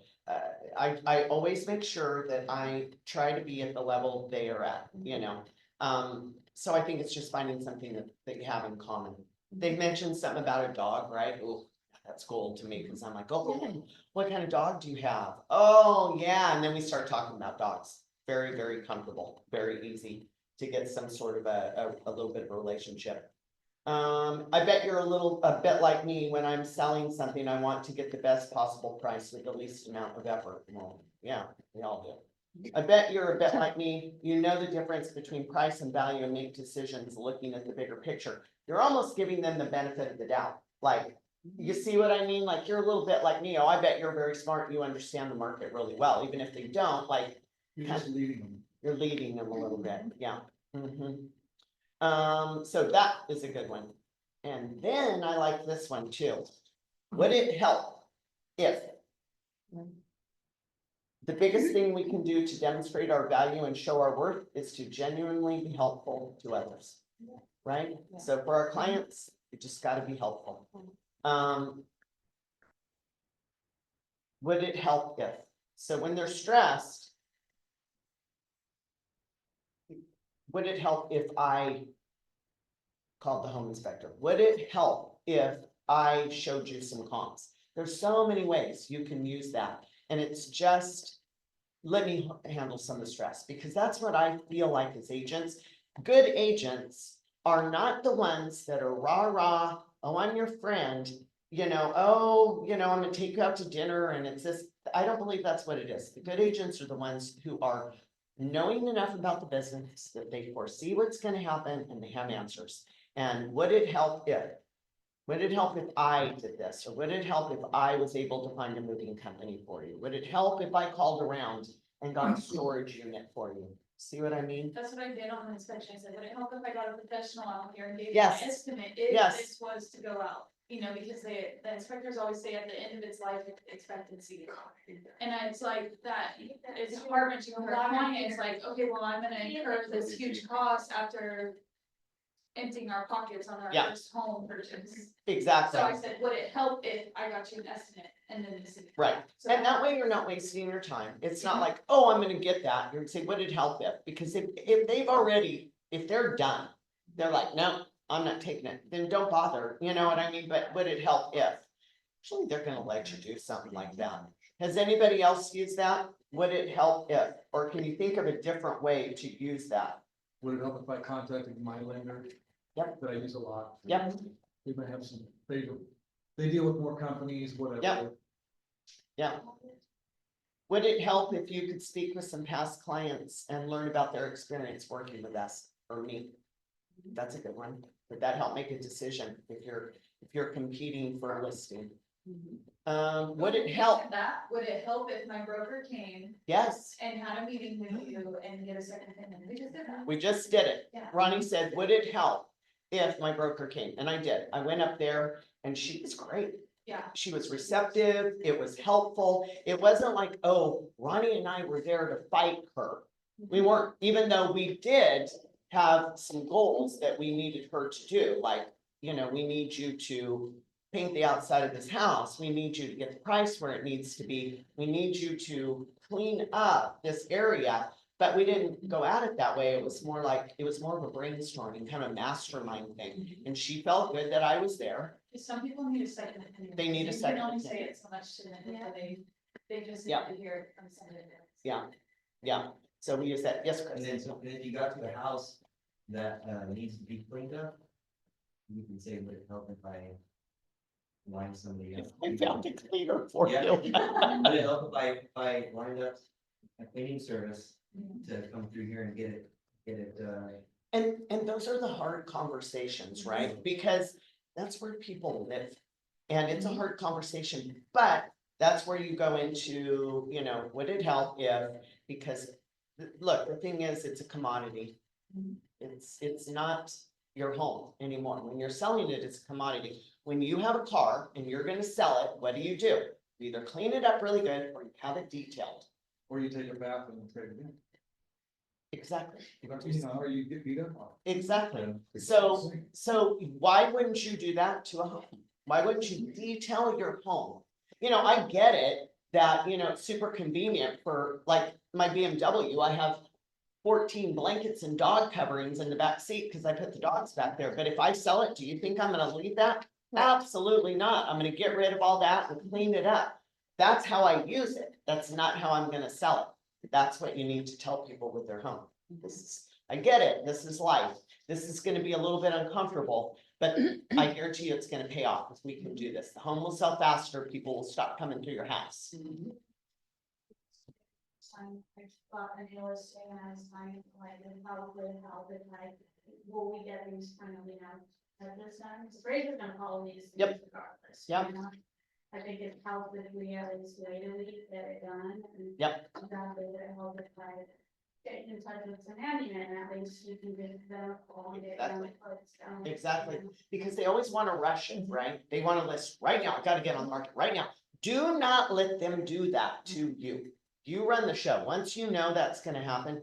Speaker 1: I always make sure that I try to be at the level they are at, you know. So I think it's just finding something that you have in common. They mentioned something about a dog, right? Oh, that's cool to me, because I'm like, oh, what kind of dog do you have? Oh, yeah, and then we start talking about dogs. Very, very comfortable, very easy to get some sort of a little bit of a relationship. I bet you're a bit like me. When I'm selling something, I want to get the best possible price with the least amount of effort. Well, yeah, we all do. I bet you're a bit like me. You know the difference between price and value and make decisions looking at the bigger picture. You're almost giving them the benefit of the doubt. Like, you see what I mean? Like, you're a little bit like me. Oh, I bet you're very smart. You understand the market really well, even if they don't. Like,
Speaker 2: You're just leading them.
Speaker 1: you're leading them a little bit. Yeah. So that is a good one. And then I like this one too. Would it help if the biggest thing we can do to demonstrate our value and show our worth is to genuinely be helpful to others, right? So for our clients, you just got to be helpful. Would it help if? So when they're stressed, would it help if I called the home inspector? Would it help if I showed you some comps? There's so many ways you can use that, and it's just, let me handle some of the stress, because that's what I feel like as agents. Good agents are not the ones that are rah rah, oh, I'm your friend, oh, I'm gonna take you out to dinner and it's this. I don't believe that's what it is. The good agents are the ones who are knowing enough about the business that they foresee what's gonna happen and they have answers. And would it help if? Would it help if I did this? Or would it help if I was able to find a moving company for you? Would it help if I called around and got a storage unit for you? See what I mean?
Speaker 4: That's what I did on the inspection. I said, would it help if I got a professional out here and gave you
Speaker 1: Yes.
Speaker 4: an estimate if
Speaker 1: Yes.
Speaker 4: this was to go out? Because the inspectors always say at the end of its life expectancy. And it's like that, it's hard wrenching for a client. It's like, okay, well, I'm gonna incur this huge cost after emptying our pockets on our
Speaker 1: Yeah.
Speaker 4: first home purchase.
Speaker 1: Exactly.
Speaker 4: So I said, would it help if I got you an estimate and then this?
Speaker 1: Right.
Speaker 4: So
Speaker 1: And that way you're not wasting your time. It's not like, oh, I'm gonna get that. You're gonna say, would it help if? Because if they've already, if they're done, they're like, no, I'm not taking it, then don't bother, you know what I mean? But would it help if? Actually, they're gonna let you do something like that. Has anybody else used that? Would it help if? Or can you think of a different way to use that?
Speaker 2: Would it help if I contacted my lender?
Speaker 1: Yep.
Speaker 2: That I use a lot.
Speaker 1: Yep,
Speaker 2: They might have some, they deal with more companies, whatever.
Speaker 1: Yep. yeah. Would it help if you could speak with some past clients and learn about their experience working with us or me? That's a good one. Would that help make a decision if you're competing for a listing? Would it help?
Speaker 4: That, would it help if my broker came
Speaker 1: Yes,
Speaker 4: and had a meeting with you and get a second opinion? We just did that.
Speaker 1: we just did it.
Speaker 4: Yeah.
Speaker 1: Ronnie said, would it help if my broker came? And I did. I went up there and she was great.
Speaker 4: Yeah.
Speaker 1: She was receptive. It was helpful. It wasn't like, oh, Ronnie and I were there to fight her. We weren't, even though we did have some goals that we needed her to do, like, we need you to paint the outside of this house. We need you to get the price where it needs to be. We need you to clean up this area. But we didn't go at it that way. It was more of a brainstorming, kind of mastermind thing. And she felt good that I was there.
Speaker 4: Some people need a second opinion.
Speaker 1: They need a
Speaker 4: You
Speaker 1: second
Speaker 4: can only say
Speaker 1: opinion.
Speaker 4: it so much to them, before they just
Speaker 1: Yeah.
Speaker 4: need to hear it from somebody else.
Speaker 1: Yeah, yeah. So we use that. Yes,
Speaker 5: And
Speaker 1: Chris.
Speaker 5: then, so if you got to a house that, needs to be cleaned up, you can say, would it help if I line somebody up?
Speaker 1: I found a cleaner for
Speaker 5: Yeah.
Speaker 1: you.
Speaker 5: Would it help if I lined up a cleaning service to come through here and get it,
Speaker 1: And those are the hard conversations, right? Because that's where people live. And it's a hard conversation, but that's where you go into, would it help if, because look, the thing is, it's a commodity. It's not your home anymore. When you're selling it, it's a commodity. When you have a car and you're gonna sell it, what do? You either clean it up really good or you have it detailed.
Speaker 2: Or you take a bath and trade it in.
Speaker 1: Exactly.
Speaker 2: Or you get beat up on.
Speaker 1: Exactly.
Speaker 2: it.
Speaker 1: So why wouldn't you do that to a home? Why wouldn't you detail your home? I get it that, it's super convenient for like my BMW. I have 14 blankets and dog coverings in the back seat because I put the dogs back there. But if I sell it, do you think I'm gonna leave that? Absolutely not. I'm gonna get rid of all that and clean it up. That's how I use it. That's not how I'm gonna sell it. That's what you need to tell people with their home. I get it. This is life. This is gonna be a little bit uncomfortable, but I guarantee you it's gonna pay off if we can do this. The home will sell faster. People will stop coming through your house.
Speaker 4: I thought an listing and I was fine, like, how would like, will we get these finally out at this time? Because Fraser's gonna follow these.
Speaker 1: Yep.
Speaker 4: things regardless,
Speaker 1: Yep.
Speaker 4: you know? I think it's helpful if we at least wait a week, get it done. And
Speaker 1: Yep.
Speaker 4: that way it helps if I get in touch with some handyman, at least you can get them all and get done.
Speaker 1: Exactly. Because they always want to rush it, right? They want to list right now. I gotta get on the market right now. Do not let them do that to you. You run the show. Once you know that's gonna happen.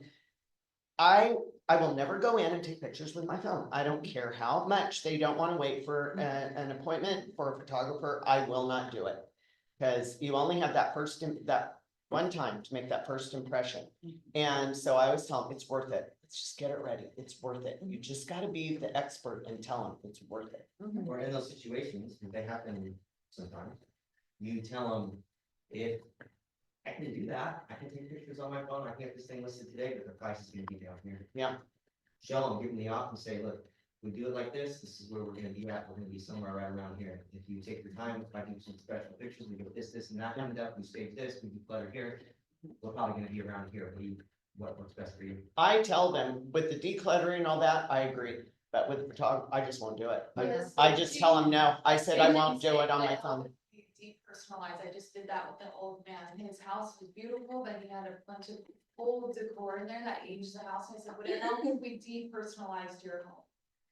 Speaker 1: I will never go in and take pictures with my phone. I don't care how much they don't want to wait for an appointment for a photographer. I will not do it. Because you only have that that one time to make that first impression. And so I always tell them it's worth it. just get it ready. It's worth it. You just gotta be the expert and tell them it's worth it.
Speaker 5: Or in those situations, if they happen sometimes, you tell them, if I can do that, I can take pictures on my phone, I can get this thing listed today, but the price is gonna be down here.
Speaker 1: Yeah.
Speaker 5: Show them, give them the option, say, look, we do it like this is where we're gonna be at, we're gonna be somewhere right around here. If you take your time, if I do some special pictures, we get this, and that end up, we save this, we do clutter here, we're probably gonna be around here, what works best for you?
Speaker 1: I tell them with the decluttering and all that, I agree, but with photography, I just won't do it.
Speaker 4: Yes.
Speaker 1: I just tell them no. I said I
Speaker 4: And
Speaker 1: won't
Speaker 4: then
Speaker 1: do it on my
Speaker 4: like,
Speaker 1: phone.
Speaker 4: Depersonalized, I just did that with an old man, his house was beautiful, but he had a bunch of old decor in there that aged the house, I said, would it help if we depersonalized your home?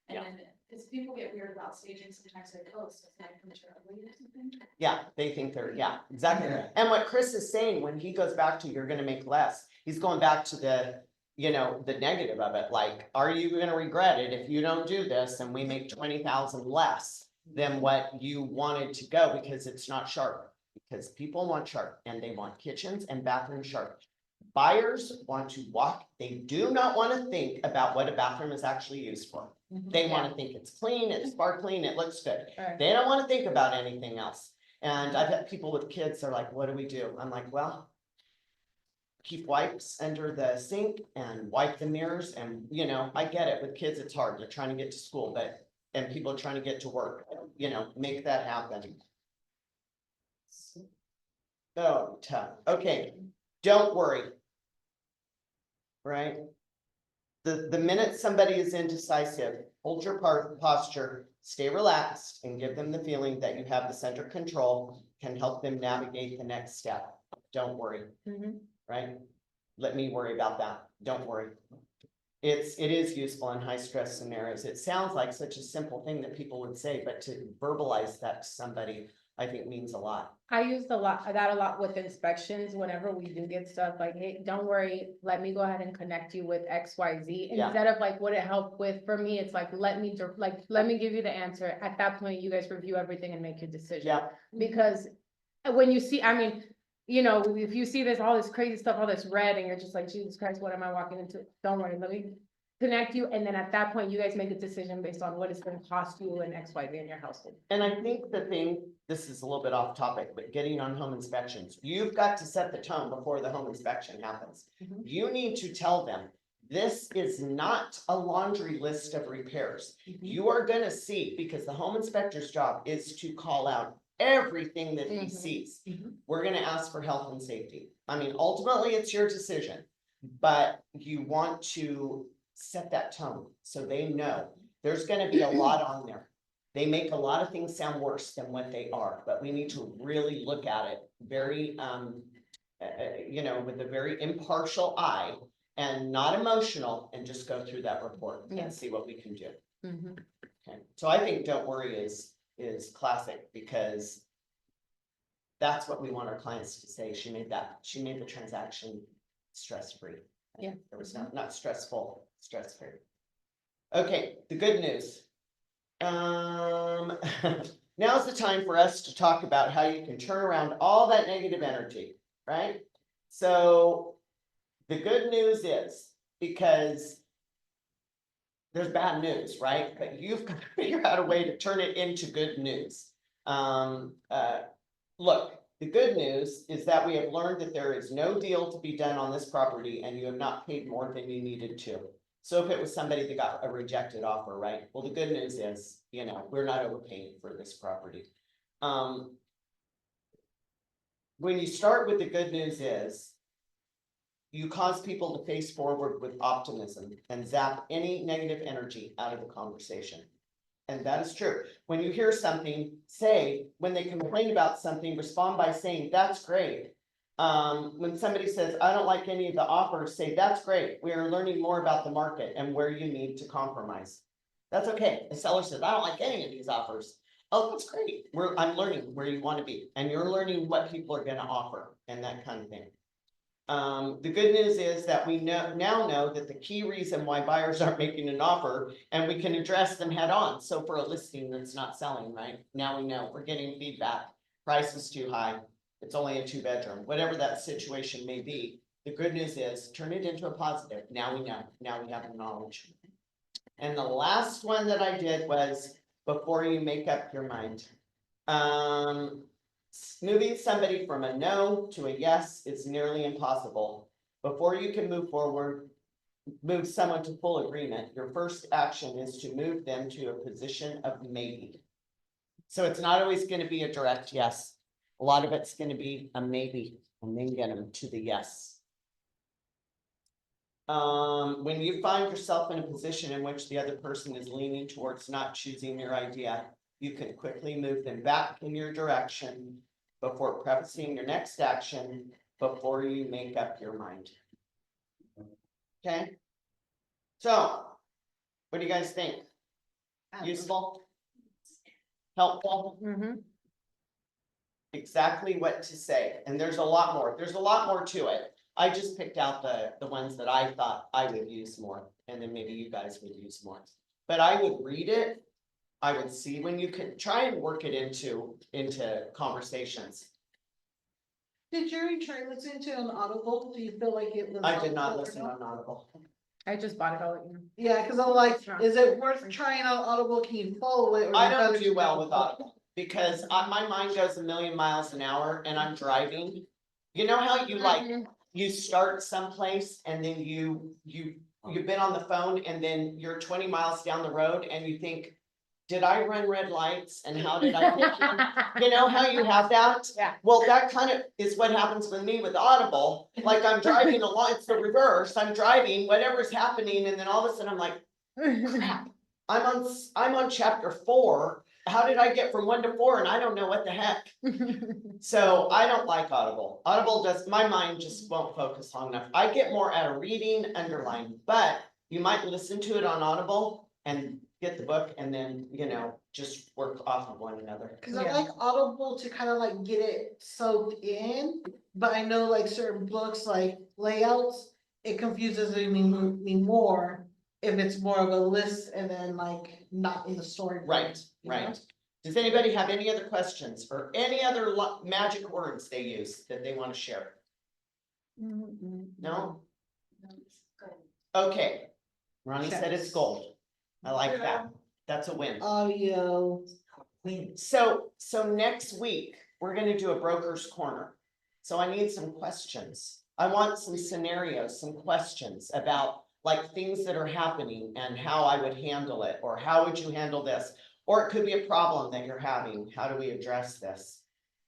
Speaker 4: And
Speaker 1: Yeah.
Speaker 4: then, cause people get weird about staging, sometimes they post, it's like, from Charlie or something.
Speaker 1: Yeah, they think they're, yeah, exactly.
Speaker 2: Yeah.
Speaker 1: And what Chris is saying, when he goes back to you're gonna make less, he's going back to the, you know, the negative of it, like, are you gonna regret it if you don't do this and we make 20,000 less than what you wanted to go because it's not sharp? Because people want sharp and they want kitchens and bathrooms sharp. Buyers want to walk, they do not want to think about what a bathroom is actually used for. They want to think it's clean, it's sparkling, it looks good.
Speaker 6: Right.
Speaker 1: They don't want to think about anything else. And I've had people with kids, they're like, what do we do? I'm like, well, keep wipes under the sink and wipe the mirrors. And, you know, I get it. With kids, it's hard. They're trying to get to school, and people are trying to get to work, you know, make that happen. Oh, tough. Okay, don't worry. Right? The minute somebody is indecisive, hold your posture, stay relaxed, and give them the feeling that you have the center control, can help them navigate the next step. Don't worry,
Speaker 6: Mhm.
Speaker 1: right? Let me worry about that. Don't worry. It is useful in high stress scenarios. It sounds like such a simple thing that people would say, but to verbalize that to somebody, I think means a lot.
Speaker 6: I use that a lot with inspections, whenever we do get stuff like, hey, don't worry, let me go ahead and connect you with XYZ.
Speaker 1: Yeah.
Speaker 6: Instead of like, what it helped with, for me, it's like, let me give you the answer. At that point, you guys review everything and make your decision.
Speaker 1: Yeah,
Speaker 6: Because when you see, I mean, you know, if you see this, all this crazy stuff, all this red, and you're just like, Jesus Christ, what am I walking into? Don't worry, let me connect you, and then at that point, you guys make a decision based on what it's gonna cost you and XYZ in your household.
Speaker 1: and I think the thing, this is a little bit off topic, but getting on home inspections, you've got to set the tone before the home inspection happens.
Speaker 6: Mhm.
Speaker 1: You need to tell them, this is not a laundry list of repairs. You are gonna see, because the home inspector's job is to call out everything that he
Speaker 6: Mhm.
Speaker 1: sees.
Speaker 6: Mhm.
Speaker 1: We're gonna ask for health and safety. I mean, ultimately, it's your decision, but you want to set that tone so they know there's gonna be a lot on there. They make a lot of things sound worse than what they are, but we need to really look at it very, you know, with a very impartial eye and not emotional, and just go through that report
Speaker 6: Yeah.
Speaker 1: and see what we can do.
Speaker 6: Mhm.
Speaker 1: Okay, so I think don't worry is classic, because that's what we want our clients to say. She made the transaction stress-free.
Speaker 6: Yeah.
Speaker 1: There was not stressful, stress-free. Okay, the good news. Now's the time for us to talk about how you can turn around all that negative energy, right? So the good news is, because there's bad news, right? But you've got to figure out a way to turn it into good news. Look, the good news is that we have learned that there is no deal to be done on this property and you have not paid more than you needed to. So if it was somebody that got a rejected offer, right? Well, the good news is, you know, we're not overpaying for this property. When you start with the good news is, you cause people to face forward with optimism and zap any negative energy out of the conversation. And that is true. When you hear something, when they complain about something, respond by saying, that's great. When somebody says, I don't like any of the offers, say, that's great. We are learning more about the market and where you need to compromise. That's okay. The seller says, I don't like any of these offers. Oh, that's great. I'm learning where you want to be, and you're learning what people are going to offer and that kind of thing. The good news is that we now know that the key reason why buyers aren't making an offer, and we can address them head on. So for a listing that's not selling, right? Now we know we're getting feedback. Price is too high. It's only a 2-bedroom, whatever that situation may be. The good news is, turn it into a positive. Now we know, now we have the knowledge. And the last one that I did was before you make up your mind. Moving somebody from a no to a yes is nearly impossible. Before you can move forward, move someone to full agreement, your first action is to move them to a position of maybe. So it's not always gonna be a direct yes. A lot of it's gonna be a maybe, and then get them to the yes. When you find yourself in a position in which the other person is leaning towards not choosing your idea, you can quickly move them back in your direction before prefacing your next action, before you make up your mind. Okay? So, what do you guys think? Useful? Helpful?
Speaker 6: Mhm.
Speaker 1: Exactly what to say, and there's a lot more to it. I just picked out the ones that I thought I would use more, and then maybe you guys would use more. But I would read it, I would see when you could try and work it into conversations.
Speaker 3: Did Jerry try listening to an Audible? Do you feel like it was?
Speaker 1: I did not
Speaker 3: helpful or
Speaker 1: listen
Speaker 3: no?
Speaker 1: on Audible.
Speaker 6: I just bought it all.
Speaker 3: Yeah, cause I'm like, is it worth trying out Audible? Can you follow it? Or
Speaker 1: I
Speaker 3: you
Speaker 1: don't
Speaker 3: better
Speaker 1: do well
Speaker 3: just-
Speaker 1: with Audible, because my mind goes a million miles an hour and I'm driving. You know how you like, you start someplace and then you've been on the phone and then you're 20 miles down the road and you think, did I run red lights and how did I get here? You know how you have that?
Speaker 6: Yeah.
Speaker 1: Well, that kind of is what happens with me with Audible. Like I'm driving along, it's the reverse. I'm driving, whatever's happening, and then all of a sudden I'm like, crap. I'm on chapter 4. How did I get from 1 to 4? And I don't know what the heck. So I don't like Audible. Audible does, my mind just won't focus long enough. I get more out of reading, underline, but you might listen to it on Audible and get the book and then, just work off of one another.
Speaker 3: Cause I
Speaker 6: Yeah.
Speaker 3: like Audible to kind of like get it soaked in, but I know like certain books like layouts, it confuses me more if it's more of a list and then like not in the story.
Speaker 1: Right,
Speaker 3: you know?
Speaker 1: right. Does anybody have any other questions or any other magic words they use that they want to share? No? Okay. Ronnie said it's gold. I like that. That's a win.
Speaker 3: Audio.
Speaker 1: So next week, we're gonna do a broker's corner. So I need some questions. I want some scenarios, some questions about like things that are happening and how I would handle it, or how would you handle this? Or it could be a problem that you're having. How do we address this?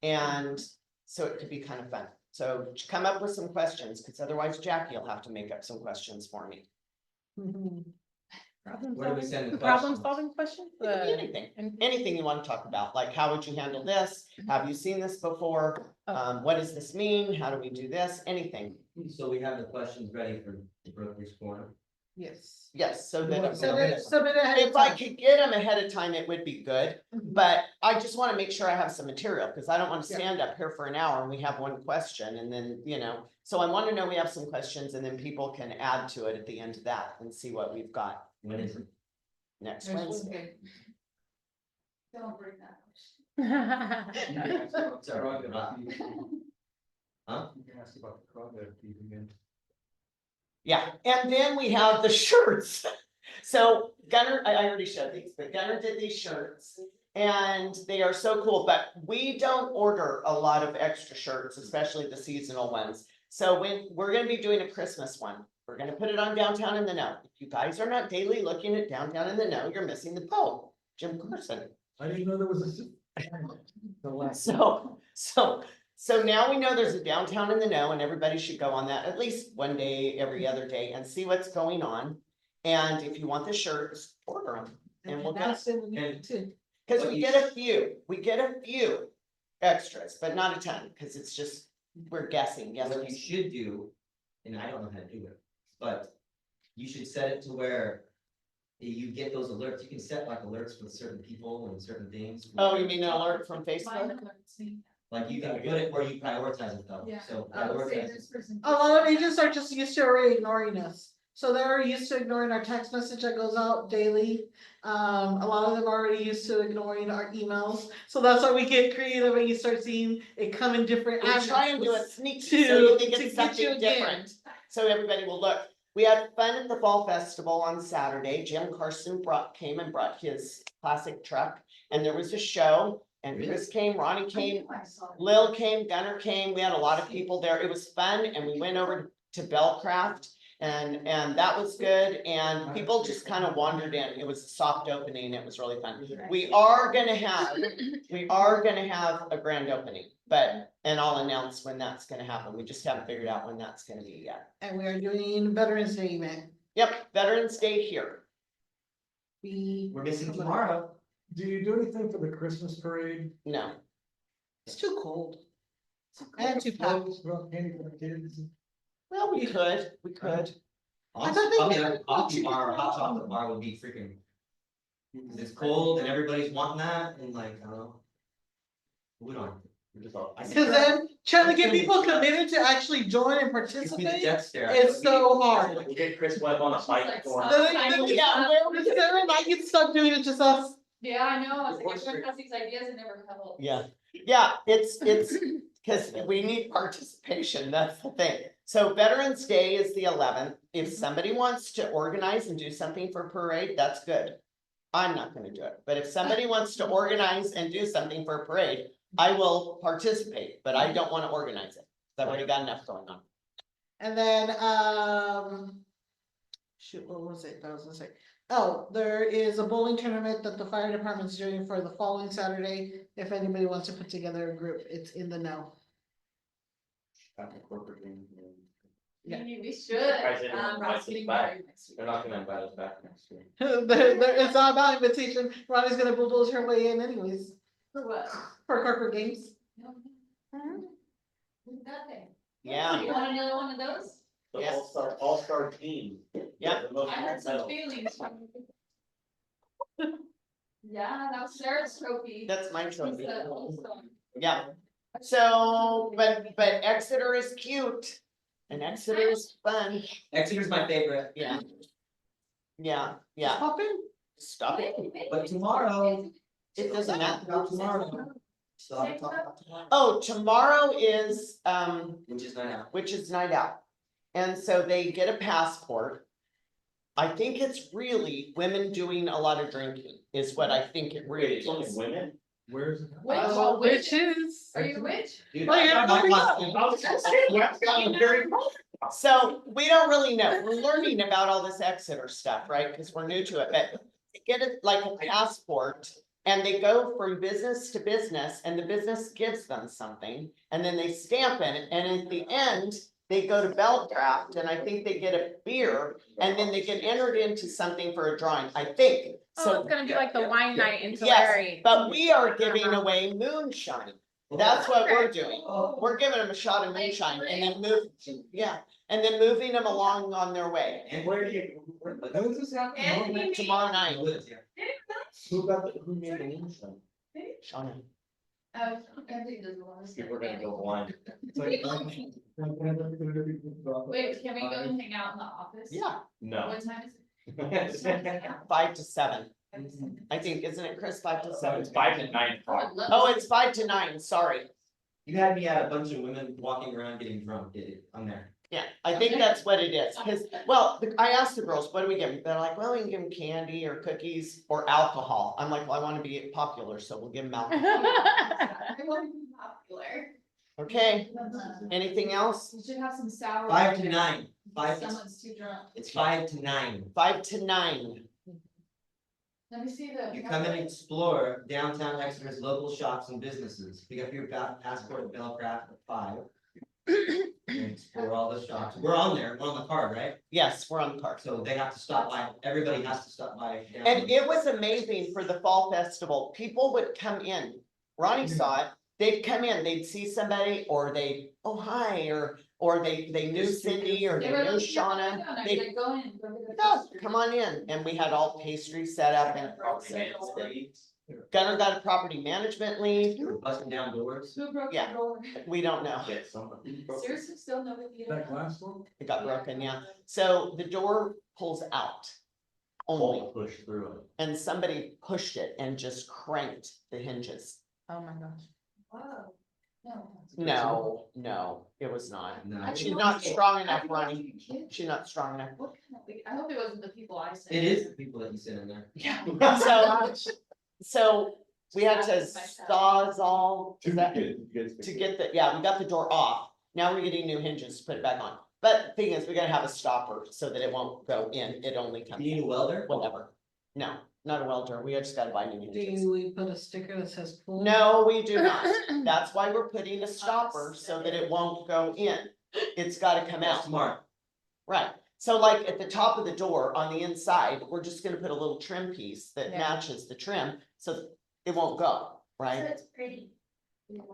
Speaker 1: And so it could be kind of fun. So come up with some questions, because otherwise Jackie will have to make up some questions for me.
Speaker 3: Mhm.
Speaker 5: Where do we send the
Speaker 6: Problem
Speaker 5: questions?
Speaker 6: solving questions?
Speaker 1: It could be anything. Anything you want to talk about, like how would you handle this? Have you seen this before?
Speaker 6: Oh.
Speaker 1: What does this mean? How do we do this? Anything.
Speaker 5: So we have the questions ready for the broker's corner.
Speaker 3: Yes.
Speaker 1: Yes, so that
Speaker 3: Submit it ahead of
Speaker 1: if I
Speaker 3: time.
Speaker 1: could get them ahead of time, it would be good.
Speaker 3: Mhm.
Speaker 1: But I just want to make sure I have some material, because I don't want to
Speaker 3: Yeah.
Speaker 1: stand up here for an hour and we have one question and then, so I want to know we have some questions and then people can add to it at the end of that and see what we've got
Speaker 5: When is it?
Speaker 1: next
Speaker 3: Next
Speaker 1: Wednesday.
Speaker 4: Don't bring that.
Speaker 5: Sorry. Huh?
Speaker 2: You can ask about the crawdad feed again.
Speaker 1: Yeah, and then we have the shirts. So Gunnar, I already showed these, but Gunnar did these shirts. And they are so cool, but we don't order a lot of extra shirts, especially the seasonal ones. So when we're gonna be doing a Christmas one, we're gonna put it on Downtown in the Know. If you guys are not daily looking at Downtown in the Know, you're missing the boat. Jim Carson.
Speaker 2: I didn't know there was a. The last.
Speaker 1: So now we know there's a Downtown in the Know and everybody should go on that at least one day, every other day, and see what's going on. And if you want the shirts, order them. And we'll get,
Speaker 3: That's in the meeting too.
Speaker 1: because we get a few extras, but not a ton, because it's just, we're guessing,
Speaker 5: What you should do, and I don't know how to do it, but you should set it to where you get those alerts. You can set like alerts for certain people and certain things.
Speaker 1: Oh, you mean an alert from
Speaker 4: Mine
Speaker 1: Facebook?
Speaker 4: alerts me.
Speaker 5: Like you can put it where you prioritize it though.
Speaker 4: Yeah.
Speaker 5: So
Speaker 4: I would say
Speaker 5: prioritize it.
Speaker 4: this person.
Speaker 3: A lot of agents are just used to already ignoring us. So they're used to ignoring our text message that goes out daily. A lot of them are already used to ignoring our emails. So that's why we get creative and you start seeing it come in different.
Speaker 1: We try and do it
Speaker 3: addresses
Speaker 1: sneaky,
Speaker 3: to-
Speaker 1: so you think
Speaker 3: to
Speaker 1: it's
Speaker 3: get you
Speaker 1: something
Speaker 3: again.
Speaker 1: different, so everybody will look. We had fun at the fall festival on Saturday. Jim Carson came and brought his classic truck, and there was a show, and Chris came, Ronnie came, Lil came, Gunner came, we had a lot of people there, it was fun, and we went over to Bellcraft. And that was good, and people just kind of wandered in, it was a soft opening, it was really fun. We are gonna have a grand opening, and I'll announce when that's gonna happen, we just haven't figured out when that's gonna be yet.
Speaker 3: And we are doing Veterans Day event.
Speaker 1: Yep, Veterans Day here.
Speaker 5: We're missing tomorrow.
Speaker 2: Do you do anything for the Christmas parade?
Speaker 1: No,
Speaker 3: It's too cold. And too packed.
Speaker 2: Candy for the kids?
Speaker 1: well, we could.
Speaker 3: I thought they
Speaker 5: I'll be
Speaker 3: did.
Speaker 5: at a coffee bar or hot chocolate bar would be freaking. Cause it's cold and everybody's wanting that and like, I don't know. We don't. We're just all- I
Speaker 3: Cause
Speaker 5: said,
Speaker 3: then trying to get people committed to actually join and
Speaker 5: Give me the
Speaker 3: participate
Speaker 5: death stare.
Speaker 3: is so hard.
Speaker 7: We'll get Chris Webb on a bike
Speaker 4: Like,
Speaker 7: for.
Speaker 4: stop.
Speaker 3: Yeah, Sarah and I get stuck doing it just us.
Speaker 4: Yeah, I know, I was like, everyone has these ideas and never come up.
Speaker 1: Yeah, it's, cause we need participation, that's the thing. So Veterans Day is the 11th, if somebody wants to organize and do something for parade, that's good. I'm not gonna do it, but if somebody wants to organize and do something for a parade, I will participate, but I don't wanna organize it. I've already got enough going on.
Speaker 3: And then, shoot, what was it? That was gonna say. Oh, there is a bowling tournament that the fire department's doing for the following Saturday. If anybody wants to put together a group, it's in the know.
Speaker 7: Got the corporate game.
Speaker 3: Yeah.
Speaker 4: Maybe we should,
Speaker 7: Surprised they didn't invite
Speaker 4: Ross
Speaker 7: us
Speaker 4: getting
Speaker 7: back.
Speaker 4: married next week.
Speaker 7: They're not gonna invite us back next year.
Speaker 3: It's not about invitation. Ronnie's gonna bulldoze her way in anyways
Speaker 4: For what?
Speaker 3: for corporate games.
Speaker 4: Nothing.
Speaker 1: Yeah,
Speaker 4: You want another one of those?
Speaker 7: The
Speaker 1: Yes.
Speaker 7: all-star team.
Speaker 1: Yeah.
Speaker 7: The most
Speaker 4: I had some
Speaker 7: medals.
Speaker 4: feelings. Yeah, that was Sarah's trophy.
Speaker 1: that's my trophy.
Speaker 4: So,
Speaker 1: Yeah, so, but Exeter is cute, and Exeter is fun,
Speaker 5: Exeter's my favorite,
Speaker 1: yeah. Yeah,
Speaker 3: Just hop in.
Speaker 1: stop it,
Speaker 5: but tomorrow.
Speaker 1: it doesn't matter.
Speaker 5: About tomorrow. Still have to talk about tomorrow,
Speaker 1: Oh, tomorrow is,
Speaker 5: which is night out.
Speaker 1: and so they get a passport. I think it's really women doing a lot of drinking, is what I think it really
Speaker 7: It's only
Speaker 1: is.
Speaker 7: women?
Speaker 2: Where's?
Speaker 3: Witches.
Speaker 4: Are you a witch?
Speaker 5: Dude,
Speaker 3: Well, you're
Speaker 5: I got my
Speaker 3: coming up.
Speaker 5: costume.
Speaker 7: I was gonna say, Webb's got a very.
Speaker 1: So we don't really know, we're learning about all this Exeter stuff, right, because we're new to it, but they get it like a passport. And they go from business to business and the business gives them something and then they stamp it and at the end. They go to Bellcraft and I think they get a beer and then they get entered into something for a drawing, I think.
Speaker 6: Oh,
Speaker 1: So,
Speaker 6: it's gonna be like the wine night in
Speaker 1: yes,
Speaker 6: Tulare.
Speaker 1: but we are giving away moonshine. That's what we're doing.
Speaker 5: Oh,
Speaker 1: We're giving them a shot of moonshine and then moving them along on their way.
Speaker 5: And
Speaker 7: Where do you?
Speaker 2: When's this happening?
Speaker 1: Tomorrow night.
Speaker 7: Who made the moonshine?
Speaker 1: Shauna.
Speaker 4: Oh, Anthony doesn't want to.
Speaker 7: We're gonna go blind.
Speaker 4: Wait, can we go and hang out in the office?
Speaker 1: Yeah,
Speaker 7: No.
Speaker 4: What time is it?
Speaker 1: 5 to 7. I think, isn't it, Chris, 5 to 7?
Speaker 7: It's 5 to 9
Speaker 4: I
Speaker 7: o'clock.
Speaker 4: would love
Speaker 1: Oh,
Speaker 4: to
Speaker 1: it's 5 to 9, sorry.
Speaker 5: You had me at a bunch of women walking around getting drunk, did it? I'm there.
Speaker 1: Yeah, I think that's what it is, because, well, I asked the girls, what do we give them? They're like, well, we can give them candy or cookies or alcohol. I'm like, well, I want to be popular, so we'll give them alcohol.
Speaker 4: I want to be popular.
Speaker 1: Okay, anything else?
Speaker 4: We should have some sour.
Speaker 5: 5 to
Speaker 4: there.
Speaker 5: 9. 5 to,
Speaker 4: Someone's too drunk.
Speaker 5: it's 5 to 9.
Speaker 1: 5 to 9.
Speaker 4: Let me see the.
Speaker 5: You come and explore downtown Exeter's local shops and businesses. Pick up your passport at Bellcraft at 5. And explore all the shops. We're on there, we're on the card, right?
Speaker 1: Yes, we're on the card.
Speaker 5: So they have to stop by, everybody has to stop by.
Speaker 1: And it was amazing for the fall festival. People would come in. Ronnie saw it. They'd come in, they'd see somebody or they, oh, hi, or they knew Cindy or they
Speaker 4: They were
Speaker 1: knew
Speaker 4: like,
Speaker 1: Shauna.
Speaker 4: "Yeah, no,
Speaker 1: They-
Speaker 4: like, go in, go to the
Speaker 1: Yeah,
Speaker 4: pastry."
Speaker 1: come on in. And we had all pastry set up and. Gunner got a property management leave.
Speaker 5: We're busting down doors.
Speaker 4: Who broke the
Speaker 1: Yeah.
Speaker 4: door?
Speaker 1: We don't know.
Speaker 7: Yeah, somebody.
Speaker 4: Seriously, still nobody.
Speaker 2: That glass door?
Speaker 1: It got broken, yeah. So the door pulls out only,
Speaker 7: All push through it.
Speaker 1: and somebody pushed it and just cranked the hinges.
Speaker 6: Oh my gosh.
Speaker 4: Wow. No.
Speaker 1: No, it was not.
Speaker 5: No.
Speaker 1: She's not strong enough,
Speaker 4: I
Speaker 1: Ronnie.
Speaker 4: think-
Speaker 1: She's not strong enough.
Speaker 4: What kind of thing? I hope it wasn't the people I said.
Speaker 5: It is the people that you sent in there.
Speaker 1: Yeah. So we had to sawzall
Speaker 7: Too
Speaker 1: that
Speaker 7: good, you guys.
Speaker 1: to get the, yeah, we got the door off. Now we're getting new hinges to put it back on. But the thing is, we gotta have a stopper so that it won't go in. It only
Speaker 5: Do
Speaker 1: comes,
Speaker 5: you need a welder?
Speaker 1: whatever. No, not a welder. We just gotta buy new hinges.
Speaker 3: Do we put a sticker that says pool?
Speaker 1: No, we do not. That's why we're putting a stopper so that it won't go in. It's gotta come
Speaker 5: That's
Speaker 1: out.
Speaker 5: smart.
Speaker 1: Right. So like at the top of the door on the inside, we're just gonna put a little trim piece that
Speaker 6: Yeah.
Speaker 1: matches the trim, so it won't go, right?
Speaker 4: it's pretty.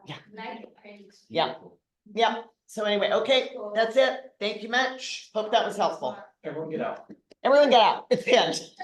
Speaker 1: Yeah.
Speaker 4: Nice, pretty.
Speaker 1: Yeah. Yeah. So anyway, okay, that's it. Thank you much. Hope that was helpful.
Speaker 7: Everyone get out.
Speaker 1: Everyone get out. It's the end.